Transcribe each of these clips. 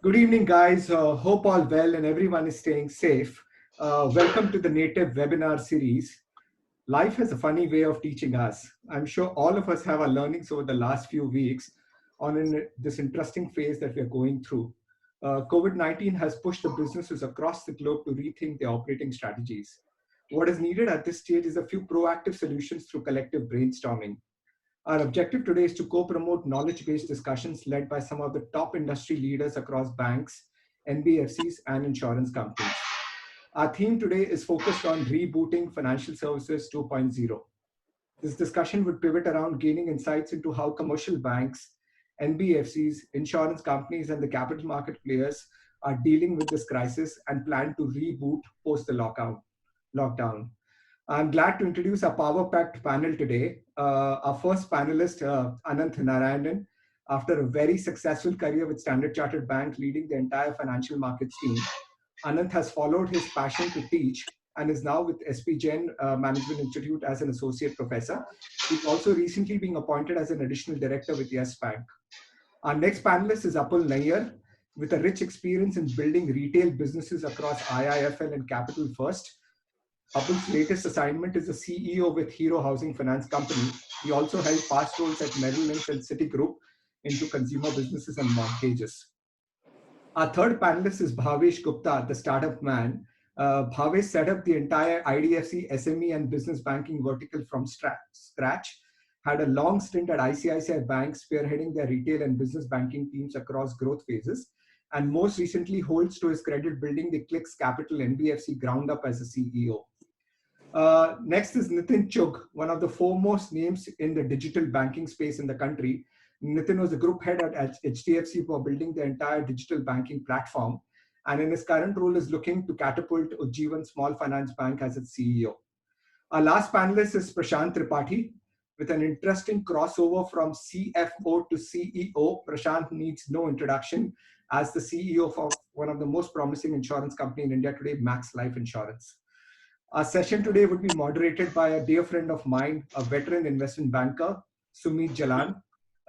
Good evening, guys. Hope all well and everyone is staying safe. Welcome to the Native webinar series. Life has a funny way of teaching us. I'm sure all of us have our learnings over the last few weeks on this interesting phase that we are going through. COVID-19 has pushed the businesses across the globe to rethink their operating strategies. What is needed at this stage is a few proactive solutions through collective brainstorming. Our objective today is to co-promote knowledge-based discussions led by some of the top industry leaders across banks, NBFCs, and insurance companies. Our theme today is focused on rebooting financial services 2.0. This discussion would pivot around gaining insights into how commercial banks, NBFCs, insurance companies, and the capital market players are dealing with this crisis and plan to reboot post the lockdown. I'm glad to introduce our power-packed panel today. Our first panelist, Ananth Narayan, after a very successful career with Standard Chartered Bank leading the entire financial markets team, Ananth has followed his passion to teach and is now with SPJIMR Management Institute as an associate professor. He's also recently been appointed as an additional director with Yes Bank. Our next panelist is Apul Nayyar, with a rich experience in building retail businesses across IIFL and Capital First. Apul's latest assignment is a CEO with Hero Housing Finance Company. He also held past roles at Merrill Lynch and Citigroup into consumer businesses and mortgages. Our third panelist is Bhavesh Gupta, the startup man. Bhavesh set up the entire IDFC SME and business banking vertical from scratch, had a long stint at ICICI Bank spearheading their retail and business banking teams across growth phases, and most recently holds to his credit building the Clix Capital NBFC ground up as a CEO. Next is Nitin Chugh, one of the foremost names in the digital banking space in the country. Nitin was the group head at HDFC for building the entire digital banking platform, and in his current role is looking to catapult Ujjivan Small Finance Bank as its CEO. Our last panelist is Prashant Tripathy. With an interesting crossover from CFO to CEO, Prashant needs no introduction as the CEO of one of the most promising insurance company in India today, Max Life Insurance. Our session today would be moderated by a dear friend of mine, a veteran investment banker, Sumit Jalan.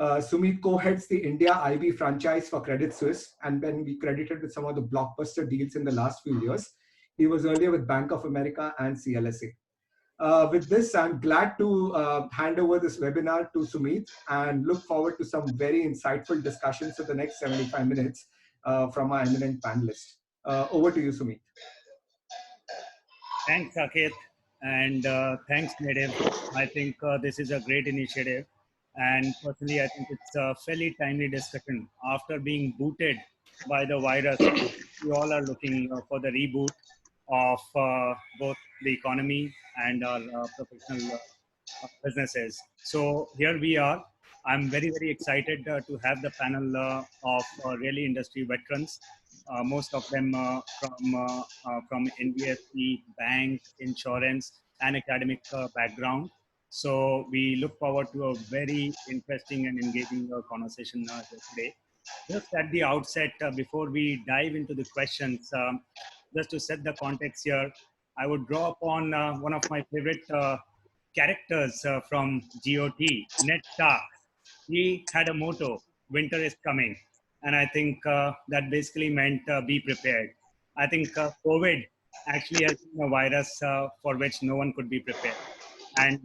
Sumit co-heads the India IB franchise for Credit Suisse and been credited with some of the blockbuster deals in the last few years. He was earlier with Bank of America and CLSA. With this, I'm glad to hand over this webinar to Sumit and look forward to some very insightful discussions for the next 75 minutes from our eminent panelists. Over to you, Sumit. Thanks, Saket, and thanks, Native. I think this is a great initiative, and personally, I think it's a fairly timely discussion. After being booted by the virus, we all are looking for the reboot of both the economy and our professional businesses. So here we are. I'm very, very excited to have the panel of really industry veterans. Most of them from NBFC, bank, insurance, and academic background. So we look forward to a very interesting and engaging conversation today. Just at the outset, before we dive into the questions, just to set the context here, I would draw upon one of my favorite characters from GOT, Ned Stark. He had a motto, winter is coming. And I think that basically meant be prepared. I think COVID actually has been a virus for which no one could be prepared. And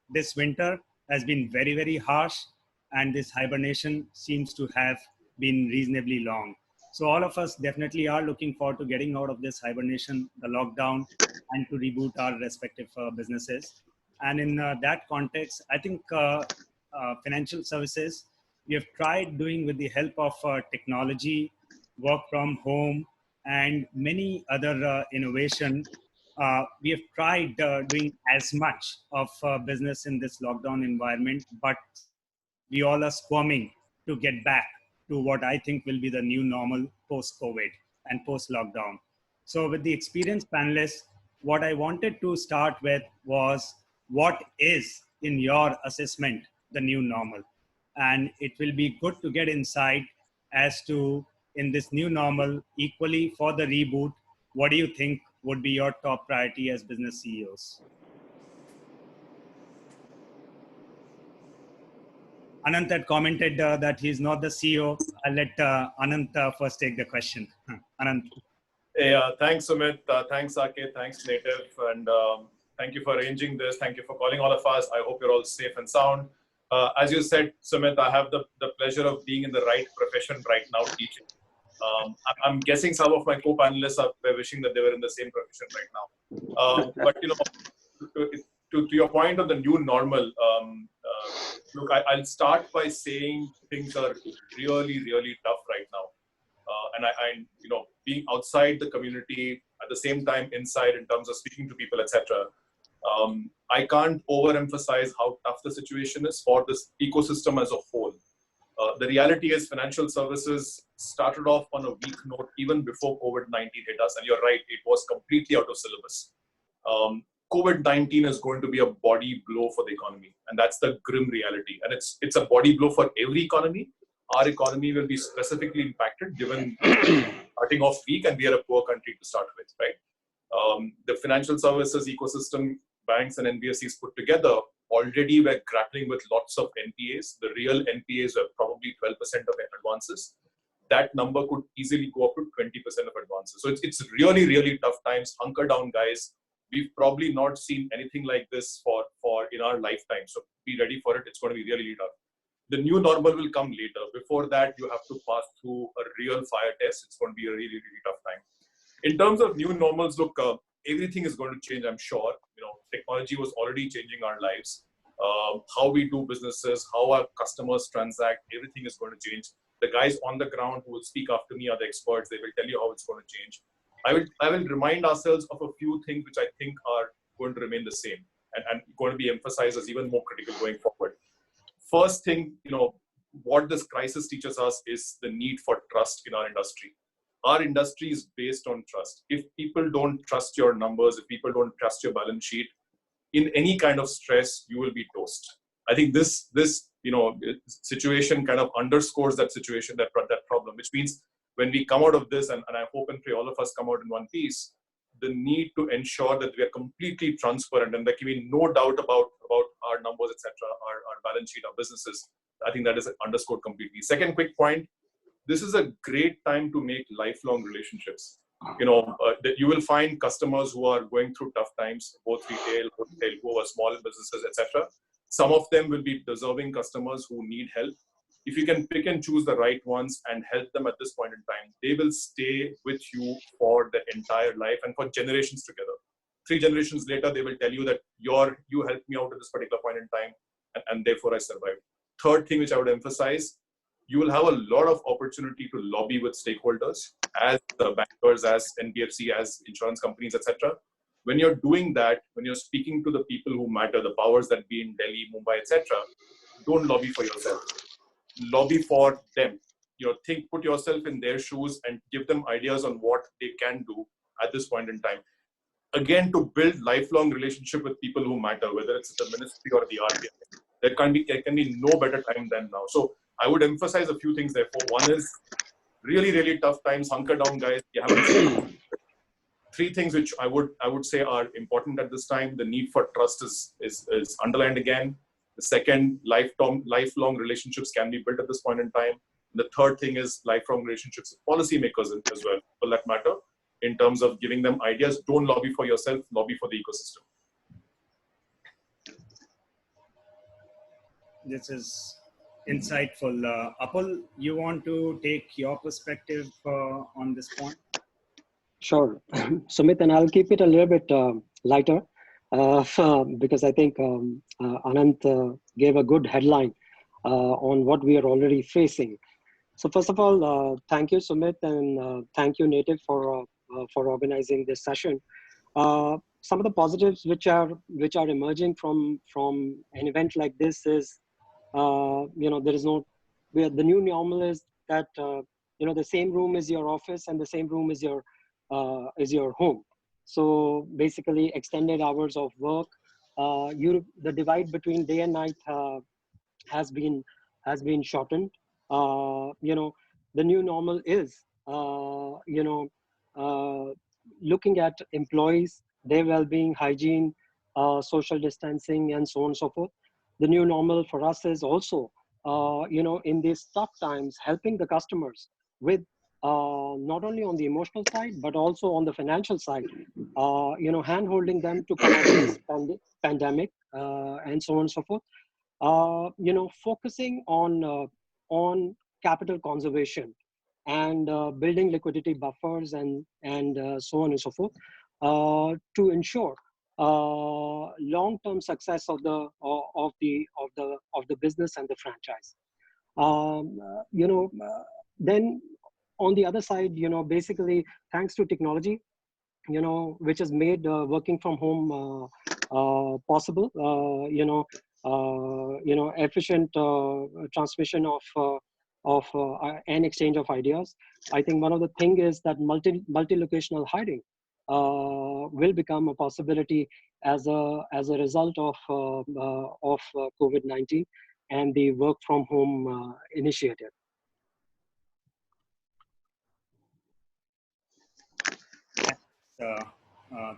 this winter has been very, very harsh. And this hibernation seems to have been reasonably long. So all of us definitely are looking forward to getting out of this hibernation, the lockdown, and to reboot our respective businesses. And in that context, I think financial services, we have tried doing with the help of technology, work from home, and many other innovation. We have tried doing as much of business in this lockdown environment, but we all are squirming to get back to what I think will be the new normal post-COVID and post-lockdown. So with the experienced panelists, what I wanted to start with was, what is, in your assessment, the new normal? And it will be good to get insight as to, in this new normal, equally for the reboot, what do you think would be your top priority as business CEOs? Ananth had commented that he's not the CEO. I'll let Ananth first take the question. Ananth. Hey, thanks, Sumit. Thanks, Ake. Thanks, Native. And thank you for arranging this. Thank you for calling all of us. I hope you're all safe and sound. As you said, Sumit, I have the pleasure of being in the right profession right now, teaching. I'm guessing some of my co-panelists are wishing that they were in the same profession right now. But, you know, to your point on the new normal, look, I'll start by saying things are really, really tough right now. And I, you know, being outside the community at the same time inside in terms of speaking to people, etc. I can't overemphasize how tough the situation is for this ecosystem as a whole. The reality is financial services started off on a weak note even before COVID-19 hit us. And you're right, it was completely out of syllabus. COVID-19 is going to be a body blow for the economy. And that's the grim reality. And it's a body blow for every economy. Our economy will be specifically impacted given starting off weak, and we are a poor country to start with, right? The financial services ecosystem, banks and NBFCs put together already were grappling with lots of NPAs. The real NPAs were probably 12% of advances. That number could easily go up to 20% of advances. So it's really, really tough times. Hunker down, guys. We've probably not seen anything like this for in our lifetime. So be ready for it. It's going to be really, really tough. The new normal will come later. Before that, you have to pass through a real fire test. It's going to be a really, really tough time. In terms of new normals, look, everything is going to change, I'm sure. You know, technology was already changing our lives. How we do businesses, how our customers transact, everything is going to change. The guys on the ground who will speak after me are the experts. They will tell you how it's going to change. I will remind ourselves of a few things which I think are going to remain the same and going to be emphasized as even more critical going forward. First thing, you know, what this crisis teaches us is the need for trust in our industry. Our industry is based on trust. If people don't trust your numbers, if people don't trust your balance sheet, in any kind of stress, you will be toast. I think this you know, situation kind of underscores that situation, that problem, which means when we come out of this, and I hope and pray all of us come out in one piece, the need to ensure that we are completely transparent and there can be no doubt about our numbers, etc., our balance sheet, our businesses. I think that is underscored completely. Second quick point, this is a great time to make lifelong relationships. You know, you will find customers who are going through tough times, both retail, who are small businesses, etc. Some of them will be deserving customers who need help. If you can pick and choose the right ones and help them at this point in time, they will stay with you for the entire life and for generations together. 3 generations later, they will tell you that you helped me out at this particular point in time, and therefore I survived. Third thing which I would emphasize, you will have a lot of opportunity to lobby with stakeholders, as the bankers, as NBFC, as insurance companies, etc. When you're doing that, when you're speaking to the people who matter, the powers that be in Delhi, Mumbai, etc., don't lobby for yourself. Lobby for them. You know, put yourself in their shoes and give them ideas on what they can do at this point in time. Again, to build lifelong relationship with people who matter, whether it's the ministry or the RBI, there can be no better time than now. So I would emphasize a few things therefore. One is really, really tough times. Hunker down, guys. You haven't seen 3 things which I would say are important at this time. The need for trust is underlined again. The second, lifelong relationships can be built at this point in time. And the third thing is lifelong relationships with policymakers as well, for that matter, in terms of giving them ideas. Don't lobby for yourself, lobby for the ecosystem. This is insightful. Apul, you want to take your perspective on this point? Sure, Sumit, and I'll keep it a little bit lighter because I think Ananth gave a good headline on what we are already facing. So first of all, thank you, Sumit, and thank you, Native, for organizing this session. Some of the positives which are emerging from an event like this is, you know, the new normal is that you know, the same room is your office and the same room is your home. So basically, extended hours of work. The divide between day and night has been shortened. You know, the new normal is you know, looking at employees, their well-being, hygiene, social distancing, and so on and so forth. The new normal for us is also in these tough times, helping the customers with not only on the emotional side, but also on the financial side, hand-holding them to come out of this pandemic and so on and so forth. Focusing on capital conservation and building liquidity buffers and so on and so forth to ensure long-term success of the business and the franchise. Then on the other side, basically thanks to technology, which has made working from home possible. Efficient transmission of and exchange of ideas. I think one of the thing is that multi-locational hiring will become a possibility as a result of COVID-19 and the work from home initiative.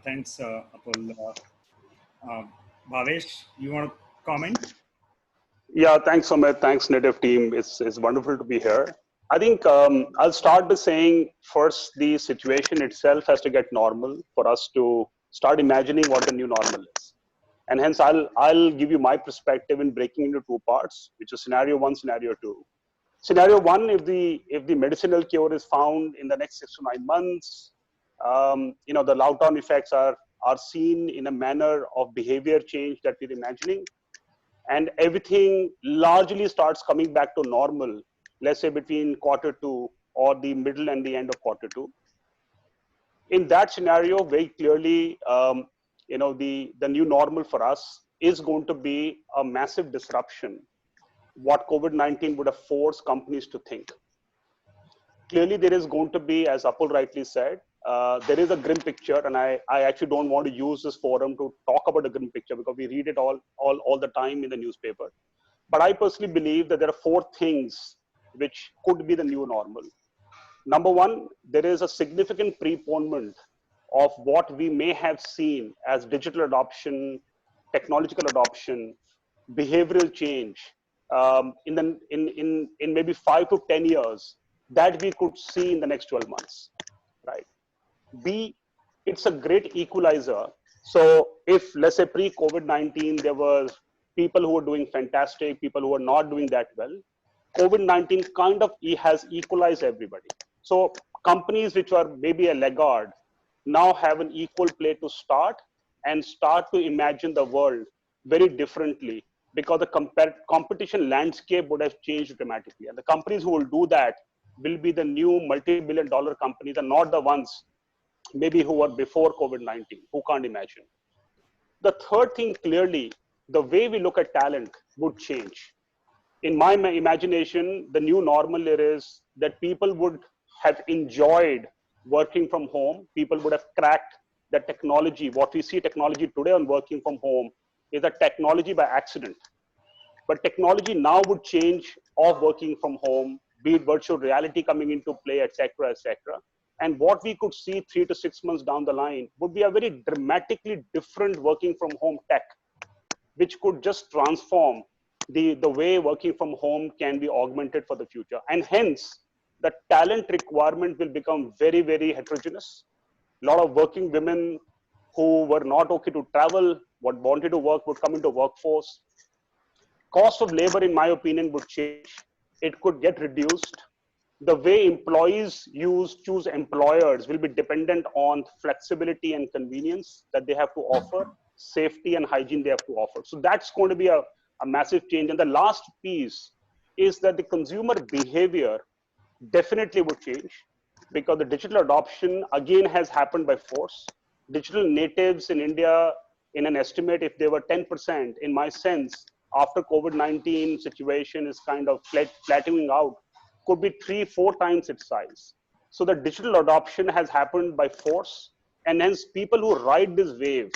Thanks, Apul. Bhavesh, you want to comment? Yeah, thanks, Sumit. Thanks, native team. It's wonderful to be here. I think I'll start by saying first, the situation itself has to get normal for us to start imagining what the new normal is. And hence, I'll give you my perspective in breaking into two parts, which is scenario one, scenario two. Scenario one, if the medicinal cure is found in the next 6 to 9 months, the lockdown effects are seen in a manner of behavior change that we're imagining, and everything largely starts coming back to normal, let's say between Q2 or the middle and the end of Q2. In that scenario, very clearly, the new normal for us is going to be a massive disruption, what COVID-19 would have forced companies to think. Clearly, there is going to be, as Apul rightly said, there is a grim picture, and I actually don't want to use this forum to talk about the grim picture because we read it all the time in the newspaper. But I personally believe that there are 4 things which could be the new normal. Number one, there is a significant preponement of what we may have seen as digital adoption, technological adoption, behavioral change in maybe 5 to 10 years that we could see in the next 12 months, right? B, it's a great equalizer. So if, let's say, pre-COVID-19, there were people who were doing fantastic, people who were not doing that well, COVID-19 kind of has equalized everybody. So companies which are maybe a laggard now have an equal play to start to imagine the world very differently, because the competition landscape would have changed dramatically. And the companies who will do that will be the new multi-billion-dollar companies and not the ones maybe who were before COVID-19, who can't imagine. The third thing, clearly, the way we look at talent would change. In my imagination, the new normal is that people would have enjoyed working from home. People would have cracked the technology. What we see technology today on working from home is a technology by accident. But technology now would change of working from home, be it virtual reality coming into play, etc., etc. And what we could see 3 to 6 months down the line would be a very dramatically different working from home tech, which could just transform the way working from home can be augmented for the future. And hence, the talent requirement will become very, very heterogeneous. A lot of working women who were not okay to travel, what wanted to work, would come into workforce. Cost of labor, in my opinion, would change. It could get reduced. The way employees choose employers will be dependent on flexibility and convenience that they have to offer, safety and hygiene they have to offer. So that's going to be a massive change. And the last piece is that the consumer behavior definitely would change, because the digital adoption again has happened by force. Digital natives in India, in an estimate, if they were 10%, in my sense, after COVID-19 situation is kind of flattening out, could be 3-4 times its size. So the digital adoption has happened by force, and hence people who ride this wave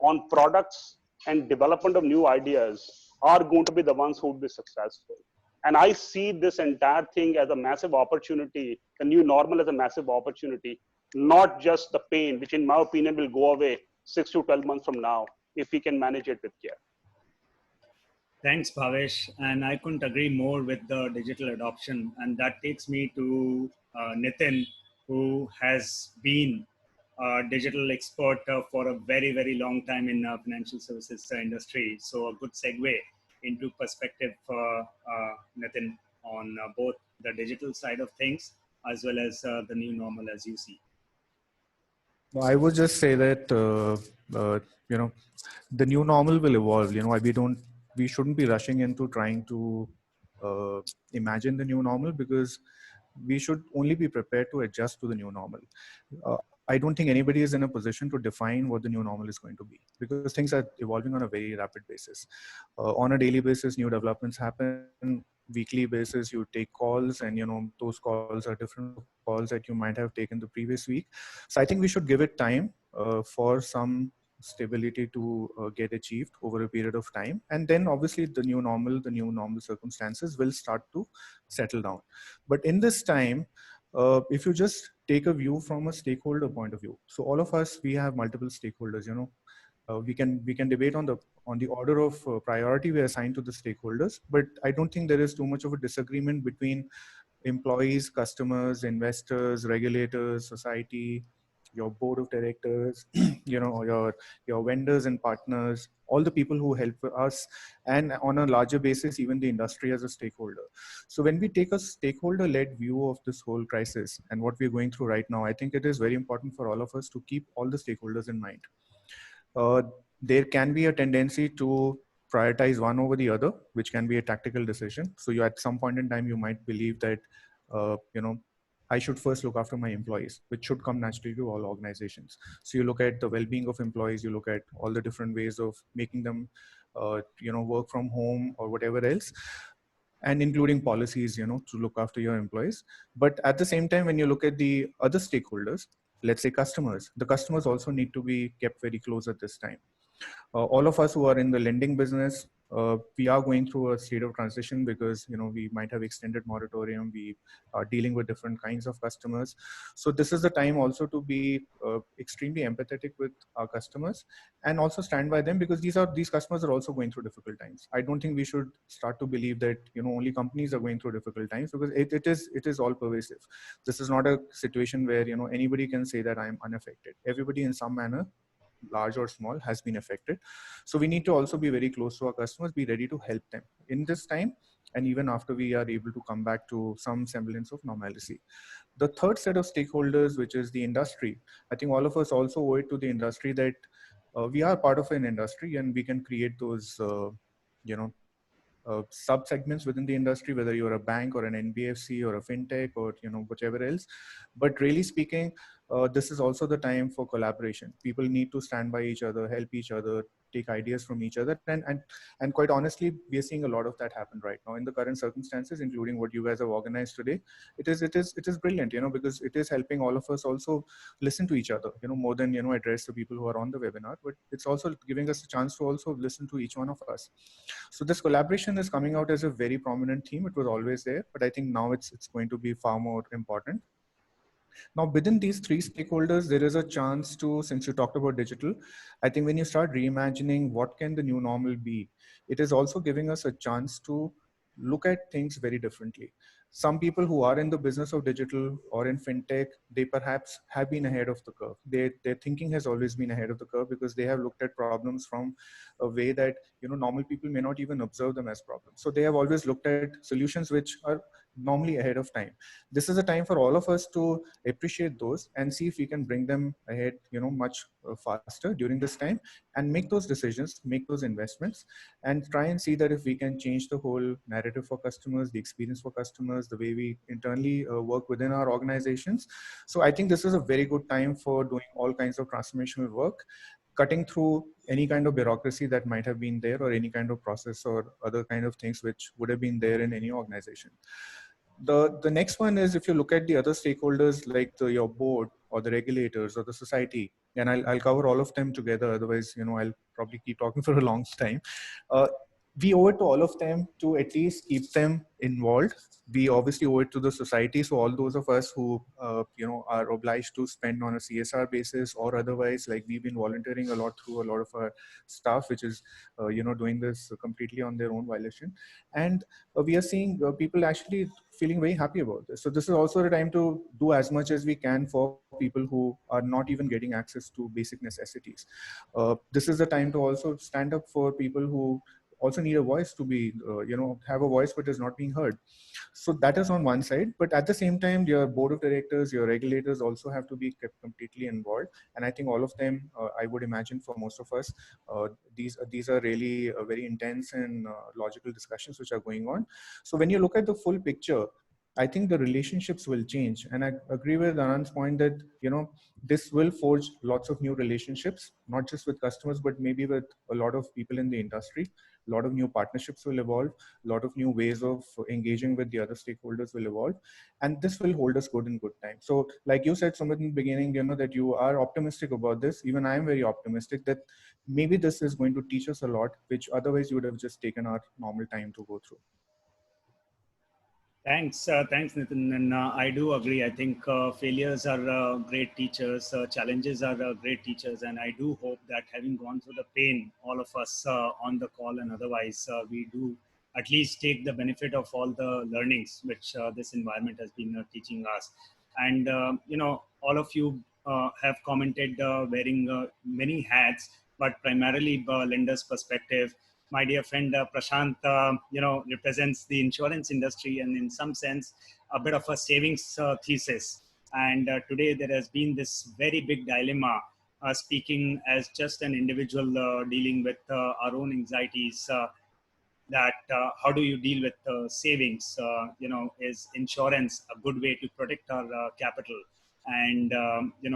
on products and development of new ideas are going to be the ones who will be successful. And I see this entire thing as a massive opportunity, the new normal as a massive opportunity, not just the pain, which in my opinion will go away 6 to 12 months from now if we can manage it with care. Thanks, Bhavesh. And I couldn't agree more with the digital adoption. And that takes me to Nitin, who has been a digital expert for a very, very long time in financial services industry. So a good segue into perspective, Nitin, on both the digital side of things as well as the new normal as you see. No, I would just say that you know, the new normal will evolve. You know, we shouldn't be rushing into trying to uh, imagine the new normal, because we should only be prepared to adjust to the new normal. I don't think anybody is in a position to define what the new normal is going to be, because things are evolving on a very rapid basis. On a daily basis, new developments happen. Weekly basis, you take calls, and those calls are different from the calls that you might have taken the previous week. So I think we should give it time for some stability to get achieved over a period of time, and then obviously the new normal circumstances will start to settle down. But in this time, if you just take a view from a stakeholder point of view, so all of us, we have multiple stakeholders. We can debate on the order of priority we assign to the stakeholders, but I don't think there is too much of a disagreement between employees, customers, investors, regulators, society, your board of directors, your vendors and partners, all the people who help us, and on a larger basis, even the industry as a stakeholder. So when we take a stakeholder-led view of this whole crisis and what we're going through right now, I think it is very important for all of us to keep all the stakeholders in mind. uh, there can be a tendency to prioritize one over the other, which can be a tactical decision. So you, at some point in time, you might believe that, I should first look after my employees, which should come naturally to all organizations. So you look at the well-being of employees, you look at all the different ways of making them, work from home or whatever else, and including policies, to look after your employees. But at the same time, when you look at the other stakeholders, let's say customers, the customers also need to be kept very close at this time. All of us who are in the lending business, we are going through a state of transition, because we might have extended moratorium. We are dealing with different kinds of customers. So this is the time also to be extremely empathetic with our customers, and also stand by them, because these customers are also going through difficult times. I don't think we should start to believe that only companies are going through difficult times, because it is all pervasive. This is not a situation where anybody can say that I am unaffected. Everybody in some manner, large or small, has been affected. So we need to also be very close to our customers, be ready to help them in this time, and even after we are able to come back to some semblance of normalcy. The third set of stakeholders, which is the industry, I think all of us also owe it to the industry that we are part of an industry, and we can create those you know sub segments within the industry, whether you're a bank or an NBFC or a fintech or whichever else. But really speaking, this is also the time for collaboration. People need to stand by each other, help each other, take ideas from each other, and quite honestly, we are seeing a lot of that happen right now in the current circumstances, including what you guys have organized today. It is brilliant, because it is helping all of us also listen to each other, more than address the people who are on the webinar, but it's also giving us a chance to also listen to each one of us. So this collaboration is coming out as a very prominent theme. It was always there, but I think now it's going to be far more important. Now, within these three stakeholders, there is a chance to, since you talked about digital, I think when you start reimagining what can the new normal be, it is also giving us a chance to look at things very differently. Some people who are in the business of digital or in fintech, they perhaps have been ahead of the curve. Their thinking has always been ahead of the curve, because they have looked at problems from a way that normal people may not even observe them as problems. So they have always looked at solutions which are normally ahead of time. This is a time for all of us to appreciate those and see if we can bring them ahead much faster during this time, and make those decisions, make those investments, and try and see that if we can change the whole narrative for customers, the experience for customers, the way we internally work within our organizations. So I think this is a very good time for doing all kinds of transformational work, cutting through any kind of bureaucracy that might have been there, or any kind of process or other kind of things which would have been there in any organization. The next one is, if you look at the other stakeholders, like your board or the regulators or the society, and I'll cover all of them together. Otherwise, I'll probably keep talking for a long time. we owe it to all of them to at least keep them involved. We obviously owe it to the society. So all those of us who, are obliged to spend on a CSR basis or otherwise, like we've been volunteering a lot through a lot of our staff, which is, doing this completely on their own violation. And we are seeing people actually feeling very happy about this. So this is also the time to do as much as we can for people who are not even getting access to basic necessities. This is the time to also stand up for people who also need a voice to be, have a voice but is not being heard. So that is on one side, but at the same time, your board of directors, your regulators also have to be kept completely involved. And I think all of them, I would imagine for most of us, these are really very intense and logical discussions which are going on. So when you look at the full picture, I think the relationships will change. And I agree with Anand's point that, this will forge lots of new relationships, not just with customers, but maybe with a lot of people in the industry. A lot of new partnerships will evolve. A lot of new ways of engaging with the other stakeholders will evolve. And this will hold us good in good time. So like you said, Sumit, in the beginning, that you are optimistic about this. Even I am very optimistic that maybe this is going to teach us a lot, which otherwise you would have just taken our normal time to go through. Thanks, Nitin. And I do agree. I think failures are great teachers. Challenges are great teachers. And I do hope that having gone through the pain, all of us on the call and otherwise, we do at least take the benefit of all the learnings which this environment has been teaching us. And, all of you have commented wearing many hats, but primarily lender's perspective. My dear friend Prashant, represents the insurance industry and in some sense, a bit of a savings thesis. And today there has been this very big dilemma, speaking as just an individual dealing with our own anxieties, that how do you deal with savings? Is insurance a good way to protect our capital? And,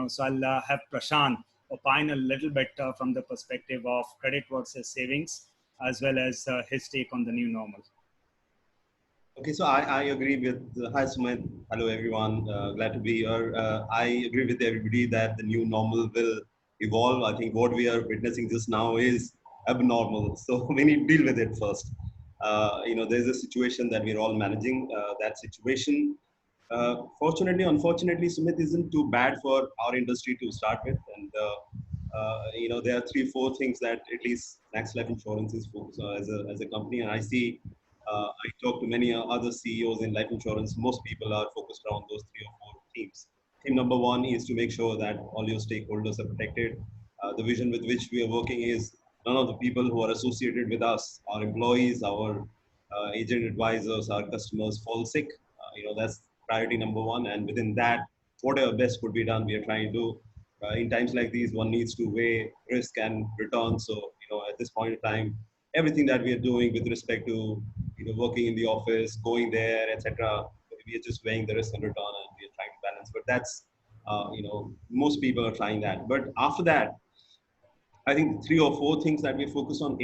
so I'll have Prashant opine a little bit from the perspective of credit versus savings, as well as his take on the new normal. Okay, so I agree with, hi Sumit, hello everyone, glad to be here. I agree with everybody that the new normal will evolve. I think what we are witnessing just now is abnormal, so we need to deal with it first. There's a situation that we're all managing. That situation, fortunately, unfortunately, Sumit, isn't too bad for our industry to start with. And there are 3-4 things that at least Max Life Insurance is focused on as a company. And I see, I talk to many other CEOs in life insurance. Most people are focused around those 3 or 4 themes. Theme number 1 is to make sure that all your stakeholders are protected. The vision with which we are working is none of the people who are associated with us, our employees, our agent advisors, our customers fall sick. That's priority number 1. And within that, whatever best could be done, we are trying to do. In times like these, one needs to weigh risk and return. So, at this point in time, everything that we are doing with respect to, working in the office, going there, etc., we are just weighing the risk and return, and we are trying to balance. But that's, most people are trying that. But after that, I think 3 or 4 things that we focus on.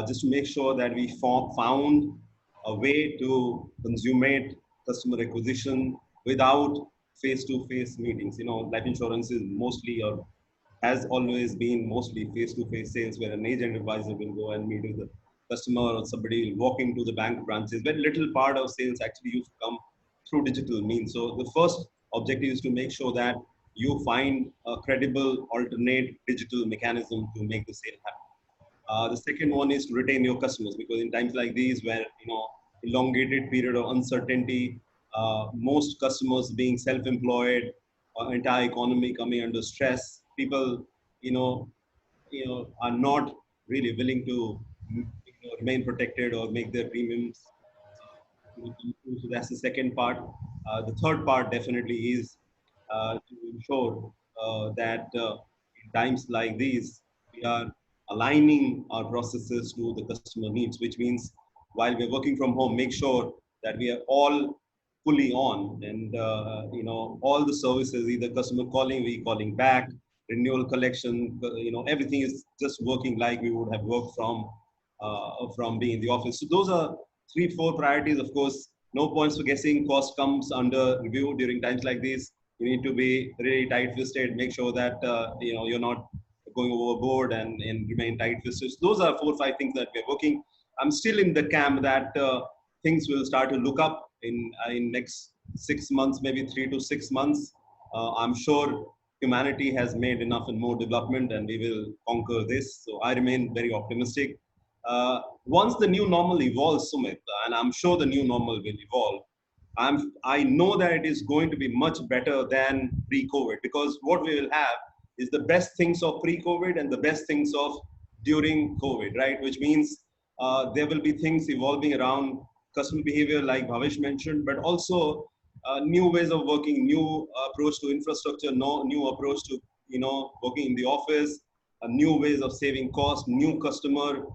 Just to make sure that we found a way to consummate customer acquisition without face-to-face meetings. Life insurance is mostly, or has always been mostly, face-to-face sales, where an agent advisor will go and meet with the customer, or somebody will walk into the bank branches. Very little part of sales actually used to come through digital means. So the first objective is to make sure that you find a credible alternate digital mechanism to make the sale happen. The second one is to retain your customers, because in times like these, where elongated period of uncertainty, most customers being self-employed, entire economy coming under stress, people are not really willing to remain protected or make their premiums. So that's the second part. The third part definitely is to ensure that in times like these, we are aligning our processes to the customer needs, which means while we're working from home, make sure that we are all fully on, and all the services, either customer calling, we calling back, renewal collection, everything is just working like we would have worked from being in the office. So those are 3-4 priorities. Of course, no points for guessing. Cost comes under review during times like this. You need to be really tight-fisted, make sure that you're not going overboard and remain tight-fisted. So those are 4 or 5 things that we're working. I'm still in the camp that things will start to look up in next 6 months, maybe 3 to 6 months. I'm sure humanity has made enough and more development, and we will conquer this. So I remain very optimistic. Once the new normal evolves, Sumit, and I'm sure the new normal will evolve, I know that it is going to be much better than pre-COVID, because what we will have is the best things of pre-COVID and the best things of during COVID, right? Which means there will be things evolving around customer behavior, like Bhavesh mentioned, but also new ways of working, new approach to infrastructure, new approach to working in the office, new ways of saving cost, new customer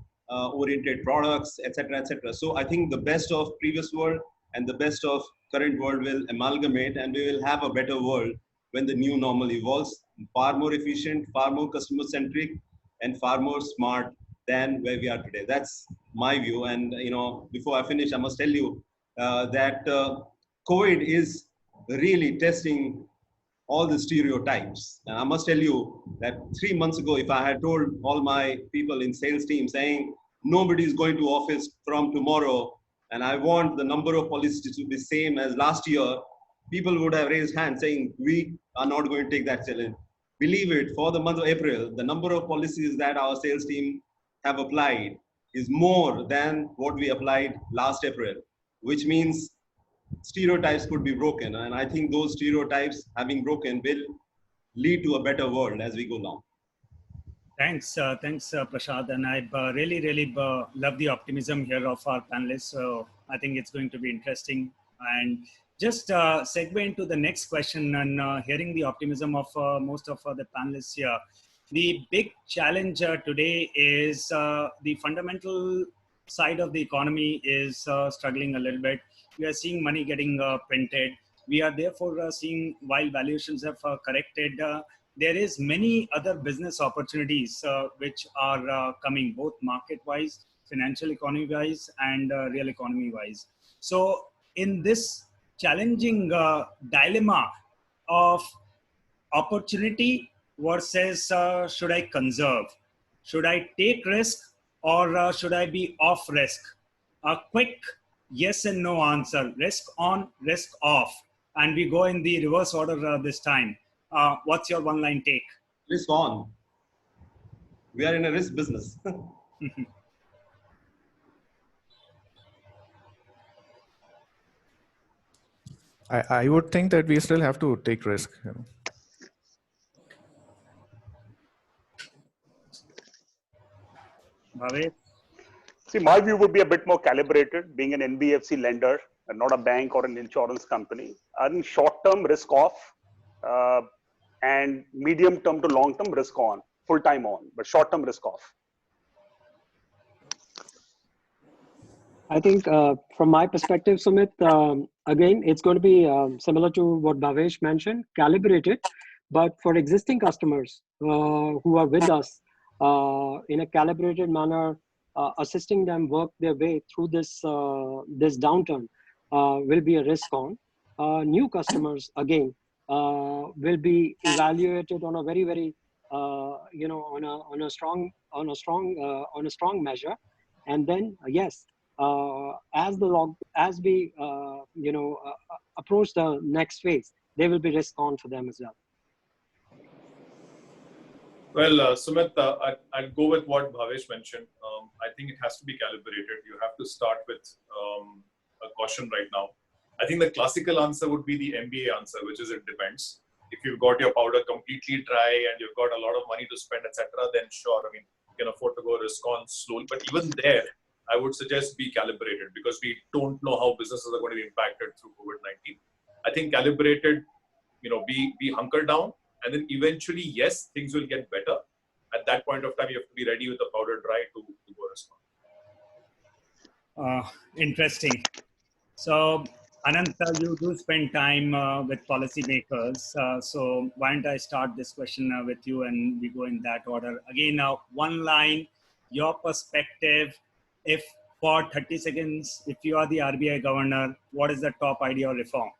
oriented products, etc., etc. So I think the best of previous world and the best of current world will amalgamate, and we will have a better world when the new normal evolves, far more efficient, far more customer centric, and far more smart than where we are today. That's my view. And before I finish, I must tell you that COVID is really testing all the stereotypes. And I must tell you that 3 months ago, if I had told all my people in sales team saying nobody is going to office from tomorrow, and I want the number of policies to be same as last year, people would have raised hands saying we are not going to take that challenge. Believe it, for the month of April, the number of policies that our sales team have applied is more than what we applied last April, which means stereotypes could be broken. And I think those stereotypes having broken will lead to a better world as we go along. Thanks, Prashant. And I really love the optimism here of our panelists. So I think it's going to be interesting. And just segue into the next question, and hearing the optimism of most of the panelists here. The big challenge today is the fundamental side of the economy is struggling a little bit. We are seeing money getting printed. We are therefore seeing, while valuations have corrected, there is many other business opportunities which are coming, both market-wise, financial economy-wise, and real economy-wise. So in this challenging dilemma of opportunity versus should I conserve? Should I take risk, or should I be off risk? A quick yes and no answer, risk on, risk off. And we go in the reverse order this time. What's your one-line take? Risk on. We are in a risk business. I would think that we still have to take risk. Bhavesh? See, my view would be a bit more calibrated, being an NBFC lender and not a bank or an insurance company. I think short-term risk off and medium-term to long-term risk on, full-time on, but short-term risk off. I think from my perspective, Sumit, again, it's going to be similar to what Bhavesh mentioned, calibrated, but for existing customers who are with us in a calibrated manner, assisting them work their way through this downturn will be a risk on. New customers, again, will be evaluated on a very on a strong measure, and then yes, as we approach the next phase, there will be risk on for them as well. Well, Sumit, I'll go with what Bhavesh mentioned. I think it has to be calibrated. You have to start with a caution right now. I think the classical answer would be the MBA answer, which is it depends. If you've got your powder completely dry and you've got a lot of money to spend, etc., then sure, I mean, you can afford to go risk on slowly. But even there, I would suggest be calibrated, because we don't know how businesses are going to be impacted through COVID-19. I think calibrated, be hunkered down, and then eventually, yes, things will get better. At that point of time, you have to be ready with the powder dry to go risk on. Interesting. So, Ananth, you do spend time with policymakers. So why don't I start this question with you, and we go in that order. Again, one line, your perspective, if for 30 seconds, if you are the RBI governor, what is the top idea or reform?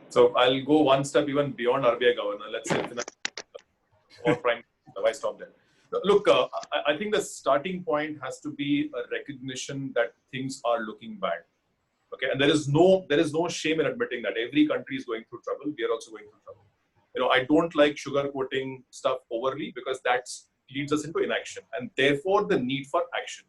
So I'll go one step even beyond RBI governor. Let's say or prime minister. Why stop there? Look, I think the starting point has to be a recognition that things are looking bad. Okay, and there is no shame in admitting that every country is going through trouble. We are also going through trouble. I don't like sugarcoating stuff overly because that leads us into inaction, and therefore the need for action.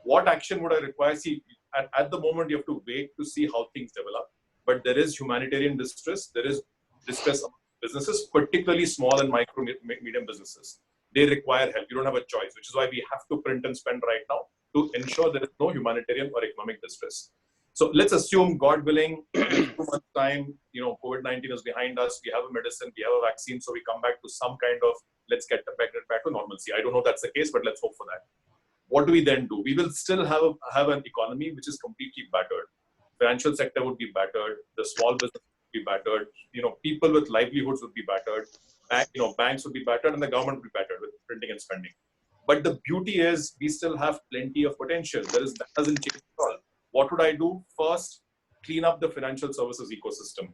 What action would I require? See, at the moment you have to wait to see how things develop. But there is humanitarian distress. There is distress of businesses, particularly small and micro, medium businesses. They require help. You don't have a choice, which is why we have to print and spend right now to ensure there is no humanitarian or economic distress. So let's assume, God willing, in 2 months' time, COVID-19 is behind us. We have a medicine, we have a vaccine, so we come back to some kind of let's get back to normalcy. I don't know if that's the case, but let's hope for that. What do we then do? We will still have an economy which is completely battered. Financial sector would be battered. The small business would be battered. People with livelihoods would be battered. Banks would be battered, and the government would be battered with printing and spending. But the beauty is we still have plenty of potential. That doesn't change at all. What would I do? First, clean up the financial services ecosystem.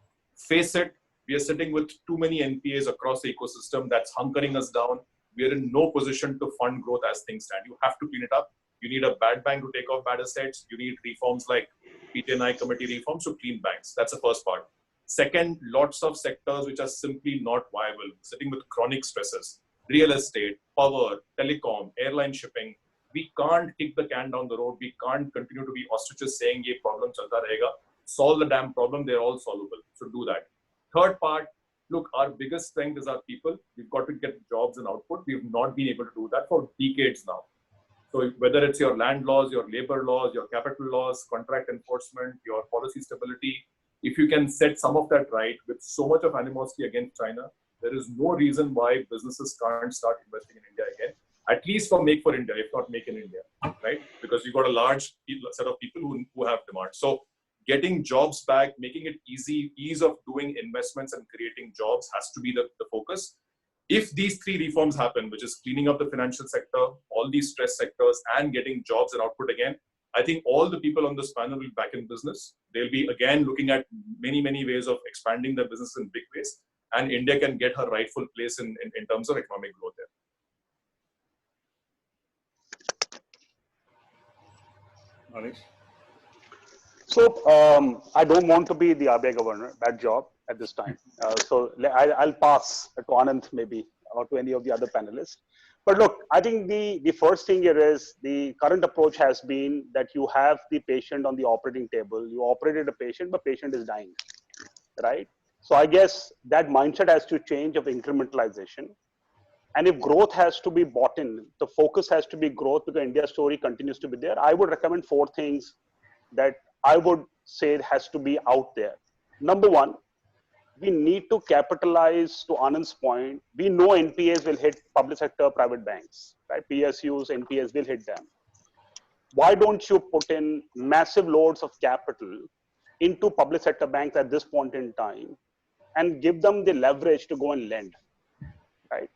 Face it, we are sitting with too many NPAs across the ecosystem that's hunkering us down. We are in no position to fund growth as things stand. You have to clean it up. You need a bad bank to take off bad assets. You need reforms like PTNI committee reforms to clean banks. That's the first part. Second, lots of sectors which are simply not viable, sitting with chronic stresses. Real estate, power, telecom, airline shipping. We can't kick the can down the road. We can't continue to be ostriches saying, ye problem chalta rahega. Solve the damn problem. They're all solvable. So do that. Third part, look, our biggest strength is our people. We've got to get jobs and output. We've not been able to do that for decades now. So whether it's your land laws, your labor laws, your capital laws, contract enforcement, your policy stability, if you can set some of that right with so much of animosity against China, there is no reason why businesses can't start investing in India again, at least for Make for India, if not Make in India, right? Because you've got a large set of people who have demand. So getting jobs back, making it ease of doing investments and creating jobs has to be the focus. If these three reforms happen, which is cleaning up the financial sector, all these stress sectors, and getting jobs and output again, I think all the people on this panel will be back in business. They'll be, again, looking at many, many ways of expanding their business in big ways. And India can get her rightful place in terms of economic growth there. Bhavesh? So I don't want to be the RBI governor, that job at this time. So I'll pass to Ananth maybe, or to any of the other panelists. But look, I think the first thing here is the current approach has been that you have the patient on the operating table. You operated a patient, but patient is dying, right? So I guess that mindset has to change of incrementalization. And if growth has to be bought in, the focus has to be growth because India's story continues to be there. I would recommend 4 things that I would say has to be out there. Number one, we need to capitalize, to Anand's point. We know NPAs will hit public sector, private banks, right? PSUs, NPAs will hit them. Why don't you put in massive loads of capital into public sector banks at this point in time and give them the leverage to go and lend, right?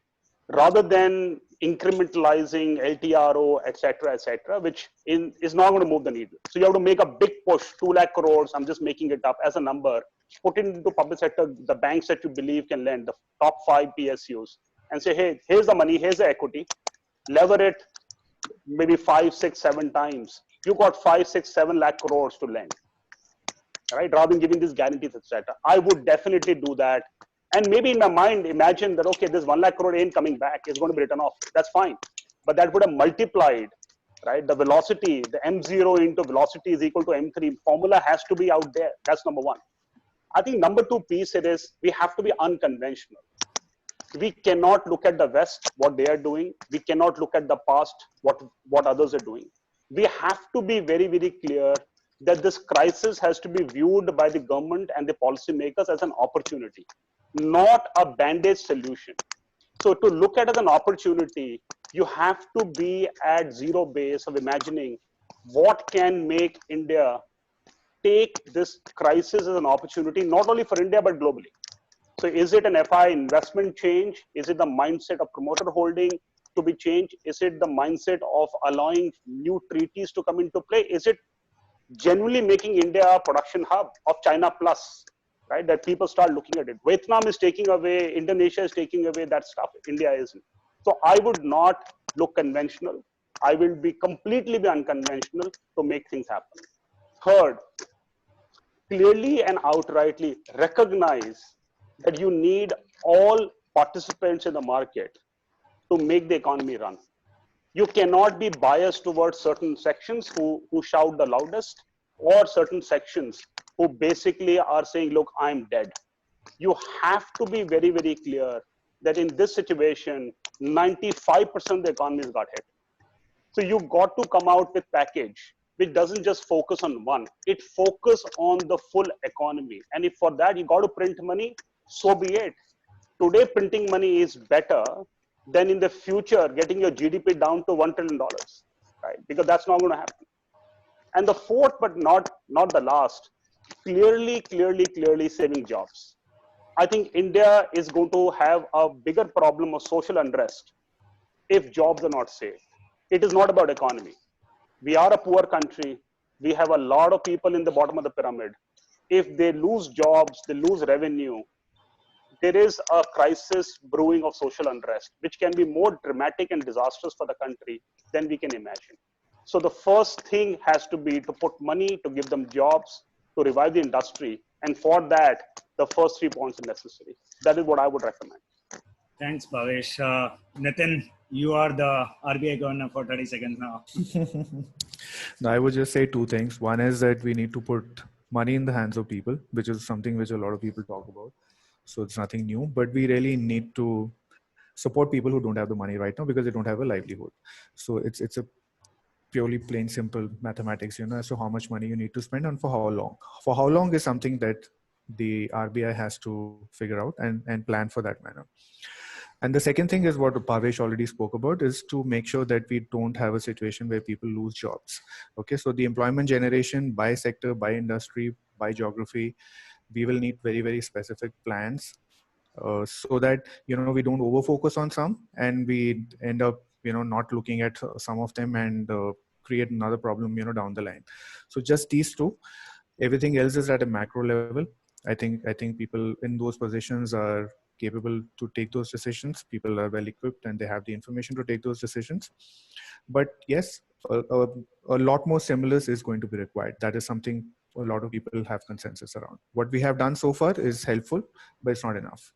Rather than incrementalizing LTRO, et cetera, which is not going to move the needle. So you have to make a big push, 2 lakh crores, I'm just making it up as a number, put it into public sector, the banks that you believe can lend, the top 5 PSUs, and say, hey, here's the money, here's the equity, lever it maybe 5, 6, 7 times. You got 5, 6, 7 lakh crores to lend, right? Rather than giving these guarantees, etc. I would definitely do that. And maybe in my mind, imagine that, okay, this 1 lakh crore ain't coming back. It's going to be written off. That's fine. But that would have multiplied, right? The velocity, the M0 into velocity is equal to M3. Formula has to be out there. That's number one. I think number 2 piece it is, we have to be unconventional. We cannot look at the West, what they are doing. We cannot look at the past, what others are doing. We have to be very, very clear that this crisis has to be viewed by the government and the policymakers as an opportunity, not a band-aid solution. So to look at it as an opportunity, you have to be at zero base of imagining what can make India take this crisis as an opportunity, not only for India, but globally. So is it an FI investment change? Is it the mindset of promoter holding to be changed? Is it the mindset of allowing new treaties to come into play? Is it genuinely making India a production hub of China plus, right? That people start looking at it. Vietnam is taking away, Indonesia is taking away that stuff, India isn't. So I would not look conventional. I will be completely be unconventional to make things happen. Third, clearly and outrightly recognize that you need all participants in the market to make the economy run. You cannot be biased towards certain sections who shout the loudest, or certain sections who basically are saying, look, I'm dead. You have to be very, very clear that in this situation, 95% of the economy has got hit. So you got to come out with package which doesn't just focus on one, it focus on the full economy. And if for that you got to print money, so be it. Today, printing money is better than in the future getting your GDP down to $1 trillion, right? Because that's not going to happen. And the fourth, but not the last, clearly saving jobs. I think India is going to have a bigger problem of social unrest if jobs are not safe. It is not about economy. We are a poor country. We have a lot of people in the bottom of the pyramid. If they lose jobs, they lose revenue, there is a crisis brewing of social unrest, which can be more dramatic and disastrous for the country than we can imagine. So the first thing has to be to put money, to give them jobs, to revive the industry. And for that, the first 3 points are necessary. That is what I would recommend. Thanks, Bhavesh. Nitin, you are the RBI governor for 30 seconds now. No, I would just say two things. One is that we need to put money in the hands of people, which is something which a lot of people talk about. So it's nothing new, but we really need to support people who don't have the money right now because they don't have a livelihood. So it's a purely plain simple mathematics, as to how much money you need to spend and for how long. For how long is something that the RBI has to figure out and plan for that manner. And the second thing is what Bhavesh already spoke about, is to make sure that we don't have a situation where people lose jobs. Okay, so the employment generation by sector, by industry, by geography, we will need very, very specific plans so that, we don't over focus on some and we end up, not looking at some of them and create another problem, down the line. So just these two. Everything else is at a macro level. I think people in those positions are capable to take those decisions. People are well equipped and they have the information to take those decisions. But yes, a lot more stimulus is going to be required. That is something a lot of people have consensus around. What we have done so far is helpful, but it's not enough.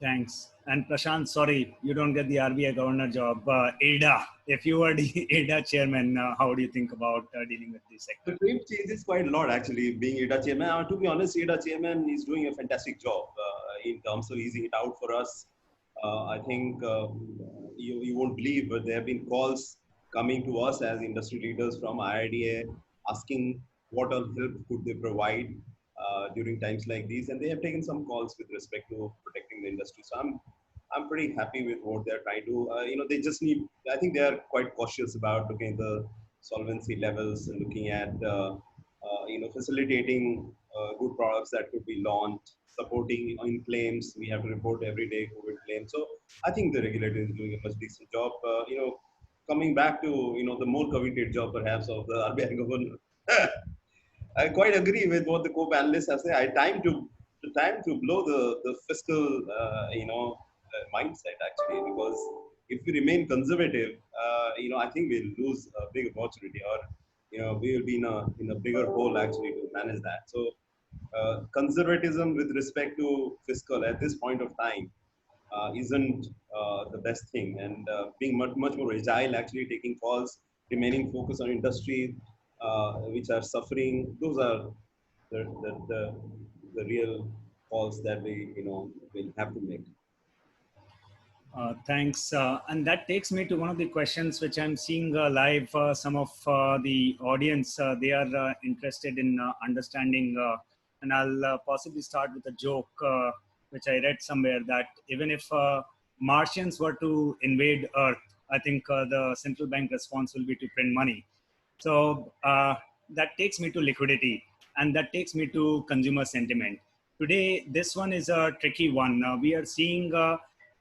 Thanks. And Prashant, sorry, you don't get the RBI governor job. ADA, if you were the ADA chairman, how do you think about dealing with this sector? The game changes quite a lot, actually, being ADA chairman. To be honest, ADA chairman is doing a fantastic job in terms of easing it out for us. I think you won't believe, but there have been calls coming to us as industry leaders from IIDA asking what all help could they provide during times like these, and they have taken some calls with respect to protecting the industry. So I'm pretty happy with what they're trying to. They just need. I think they are quite cautious about looking at the solvency levels and looking at facilitating good products that could be launched, supporting in claims. We have to report every day COVID claims. So I think the regulator is doing a much decent job. Coming back to the more coveted job perhaps of the RBI governor. I quite agree with what the co-panelists have said. Time to blow the fiscal mindset, actually, because if we remain conservative, I think we'll lose a big opportunity, or we will be in a bigger hole actually to manage that. So conservatism with respect to fiscal at this point of time isn't the best thing, and being much more agile, actually taking calls, remaining focused on industry which are suffering. Those are the real calls that we will have to make. Thanks. And that takes me to one of the questions which I'm seeing live. Some of the audience, they are interested in understanding, and I'll possibly start with a joke, which I read somewhere, that even if Martians were to invade Earth, I think the central bank response will be to print money. So that takes me to liquidity, and that takes me to consumer sentiment. Today, this one is a tricky one. We are seeing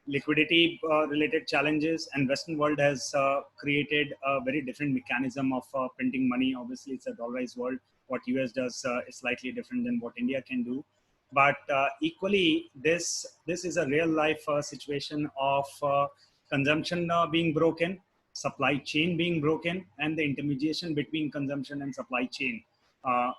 liquidity related challenges, and Western world has created a very different mechanism of printing money. Obviously, it's a dollarized world. What US does is slightly different than what India can do. But equally, this is a real life situation of consumption being broken, supply chain being broken, and the intermediation between consumption and supply chain,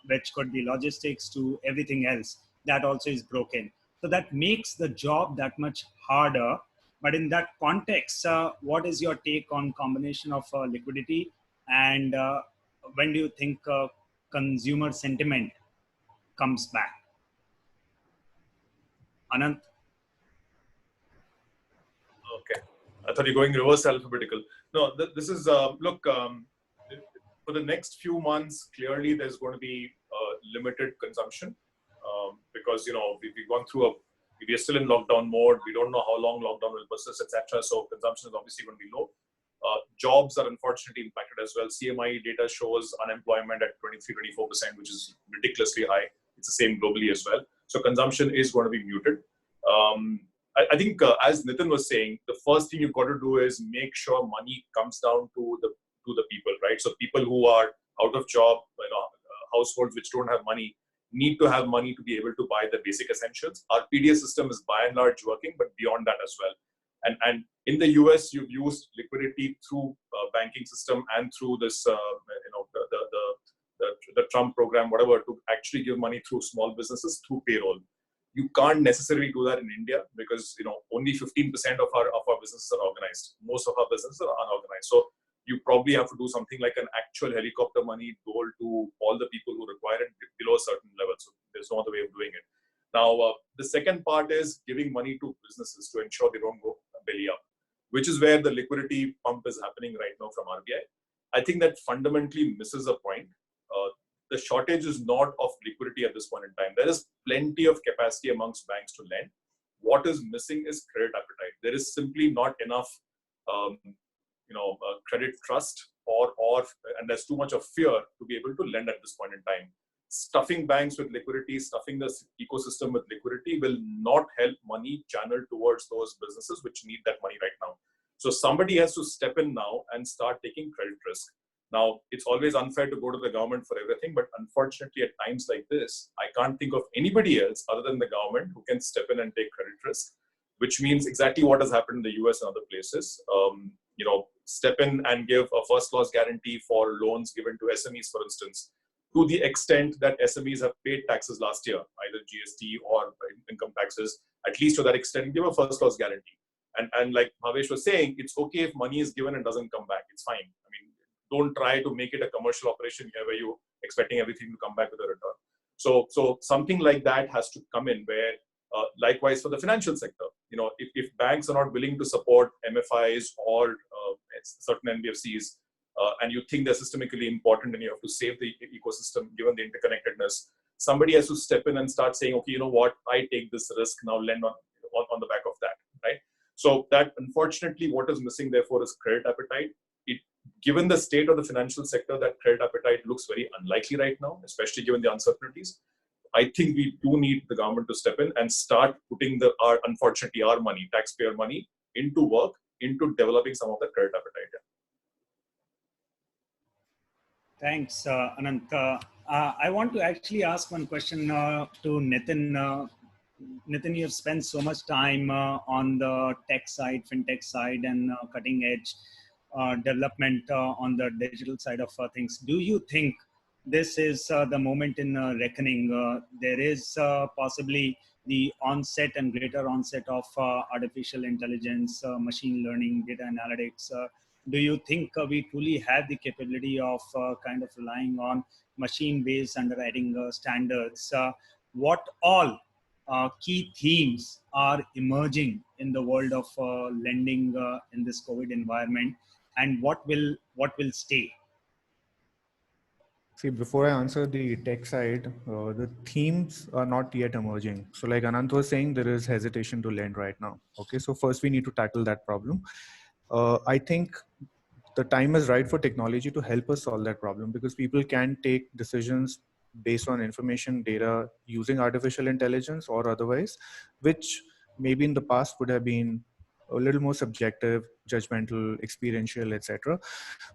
which could be logistics to everything else, that also is broken. So that makes the job that much harder. But in that context, what is your take on combination of liquidity and when do you think consumer sentiment comes back? Ananth? Okay. I thought you're going reverse alphabetical. No, this is, look, for the next few months, clearly there's going to be limited consumption because, you know, we've gone through we are still in lockdown mode. We don't know how long lockdown will persist, etc. So consumption is obviously going to be low. Jobs are unfortunately impacted as well. CMI data shows unemployment at 23-24%, which is ridiculously high. It's the same globally as well. So consumption is going to be muted. I think, as Nitin was saying, the first thing you've got to do is make sure money comes down to the people, right? So people who are out of job, you know, households which don't have money, need to have money to be able to buy the basic essentials. Our PDS system is by and large working, but beyond that as well. And in the US, you've used liquidity through banking system and through this, you know, the Trump program, whatever, to actually give money through small businesses through payroll. You can't necessarily do that in India because, you know, only 15% of our businesses are organized. Most of our businesses are unorganized. So you probably have to do something like an actual helicopter money dole to all the people who require it below a certain level. So there's no other way of doing it. Now, the second part is giving money to businesses to ensure they don't go belly up, which is where the liquidity pump is happening right now from RBI. I think that fundamentally misses a point. The shortage is not of liquidity at this point in time. There is plenty of capacity amongst banks to lend. What is missing is credit appetite. There is simply not enough credit trust and there's too much of fear to be able to lend at this point in time. Stuffing banks with liquidity, stuffing the ecosystem with liquidity will not help money channel towards those businesses which need that money right now. So somebody has to step in now and start taking credit risk. Now, it's always unfair to go to the government for everything, but unfortunately at times like this, I can't think of anybody else other than the government who can step in and take credit risk, which means exactly what has happened in the US and other places. Step in and give a first loss guarantee for loans given to SMEs, for instance, to the extent that SMEs have paid taxes last year, either GST or income taxes, at least to that extent, give a first loss guarantee. And like Bhavesh was saying, it's okay if money is given and doesn't come back. It's fine. I mean, don't try to make it a commercial operation here where you're expecting everything to come back with a return. So something like that has to come in where, likewise for the financial sector, if banks are not willing to support MFIs or certain NBFCs, and you think they're systemically important and you have to save the ecosystem given the interconnectedness, somebody has to step in and start saying, okay, you know what, I take this risk, now lend on the back of that, right? So that, unfortunately, what is missing therefore is credit appetite. Given the state of the financial sector, that credit appetite looks very unlikely right now, especially given the uncertainties. I think we do need the government to step in and start putting our money, taxpayer money, into work, into developing some of the credit appetite. Thanks, Ananth. I want to actually ask one question to Nitin. Nitin, you've spent so much time on the tech side, fintech side, and cutting edge development on the digital side of things. Do you think this is the moment in reckoning? There is possibly the onset and greater onset of artificial intelligence, machine learning, data analytics. Do you think we truly have the capability of kind of relying on machine-based underwriting standards? What all key themes are emerging in the world of lending in this COVID environment, and what will stay? See, before I answer the tech side, the themes are not yet emerging. So like Ananth was saying, there is hesitation to lend right now. Okay, so first we need to tackle that problem. I think the time is right for technology to help us solve that problem, because people can take decisions based on information, data, using artificial intelligence or otherwise, which maybe in the past would have been a little more subjective, judgmental, experiential, etc.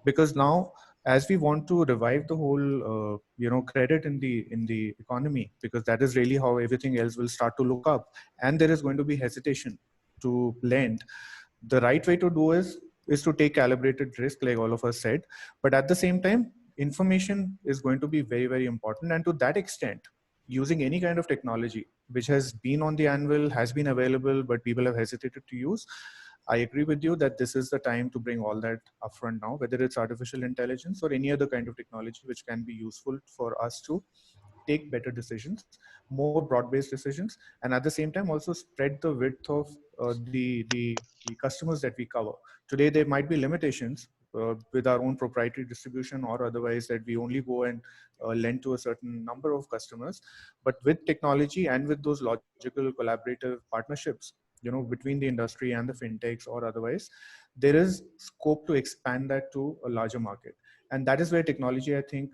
Because now, as we want to revive the whole, credit in the economy, because that is really how everything else will start to look up, and there is going to be hesitation to lend. The right way to do is to take calibrated risk, like all of us said. But at the same time, information is going to be very, very important. And to that extent, using any kind of technology which has been on the anvil, has been available, but people have hesitated to use, I agree with you that this is the time to bring all that upfront now, whether it's artificial intelligence or any other kind of technology which can be useful for us to take better decisions, more broad-based decisions, and at the same time also spread the width of the customers that we cover. Today, there might be limitations with our own proprietary distribution or otherwise, that we only go and lend to a certain number of customers. But with technology and with those logical collaborative partnerships, between the industry and the fintechs or otherwise, there is scope to expand that to a larger market. And that is where technology, I think,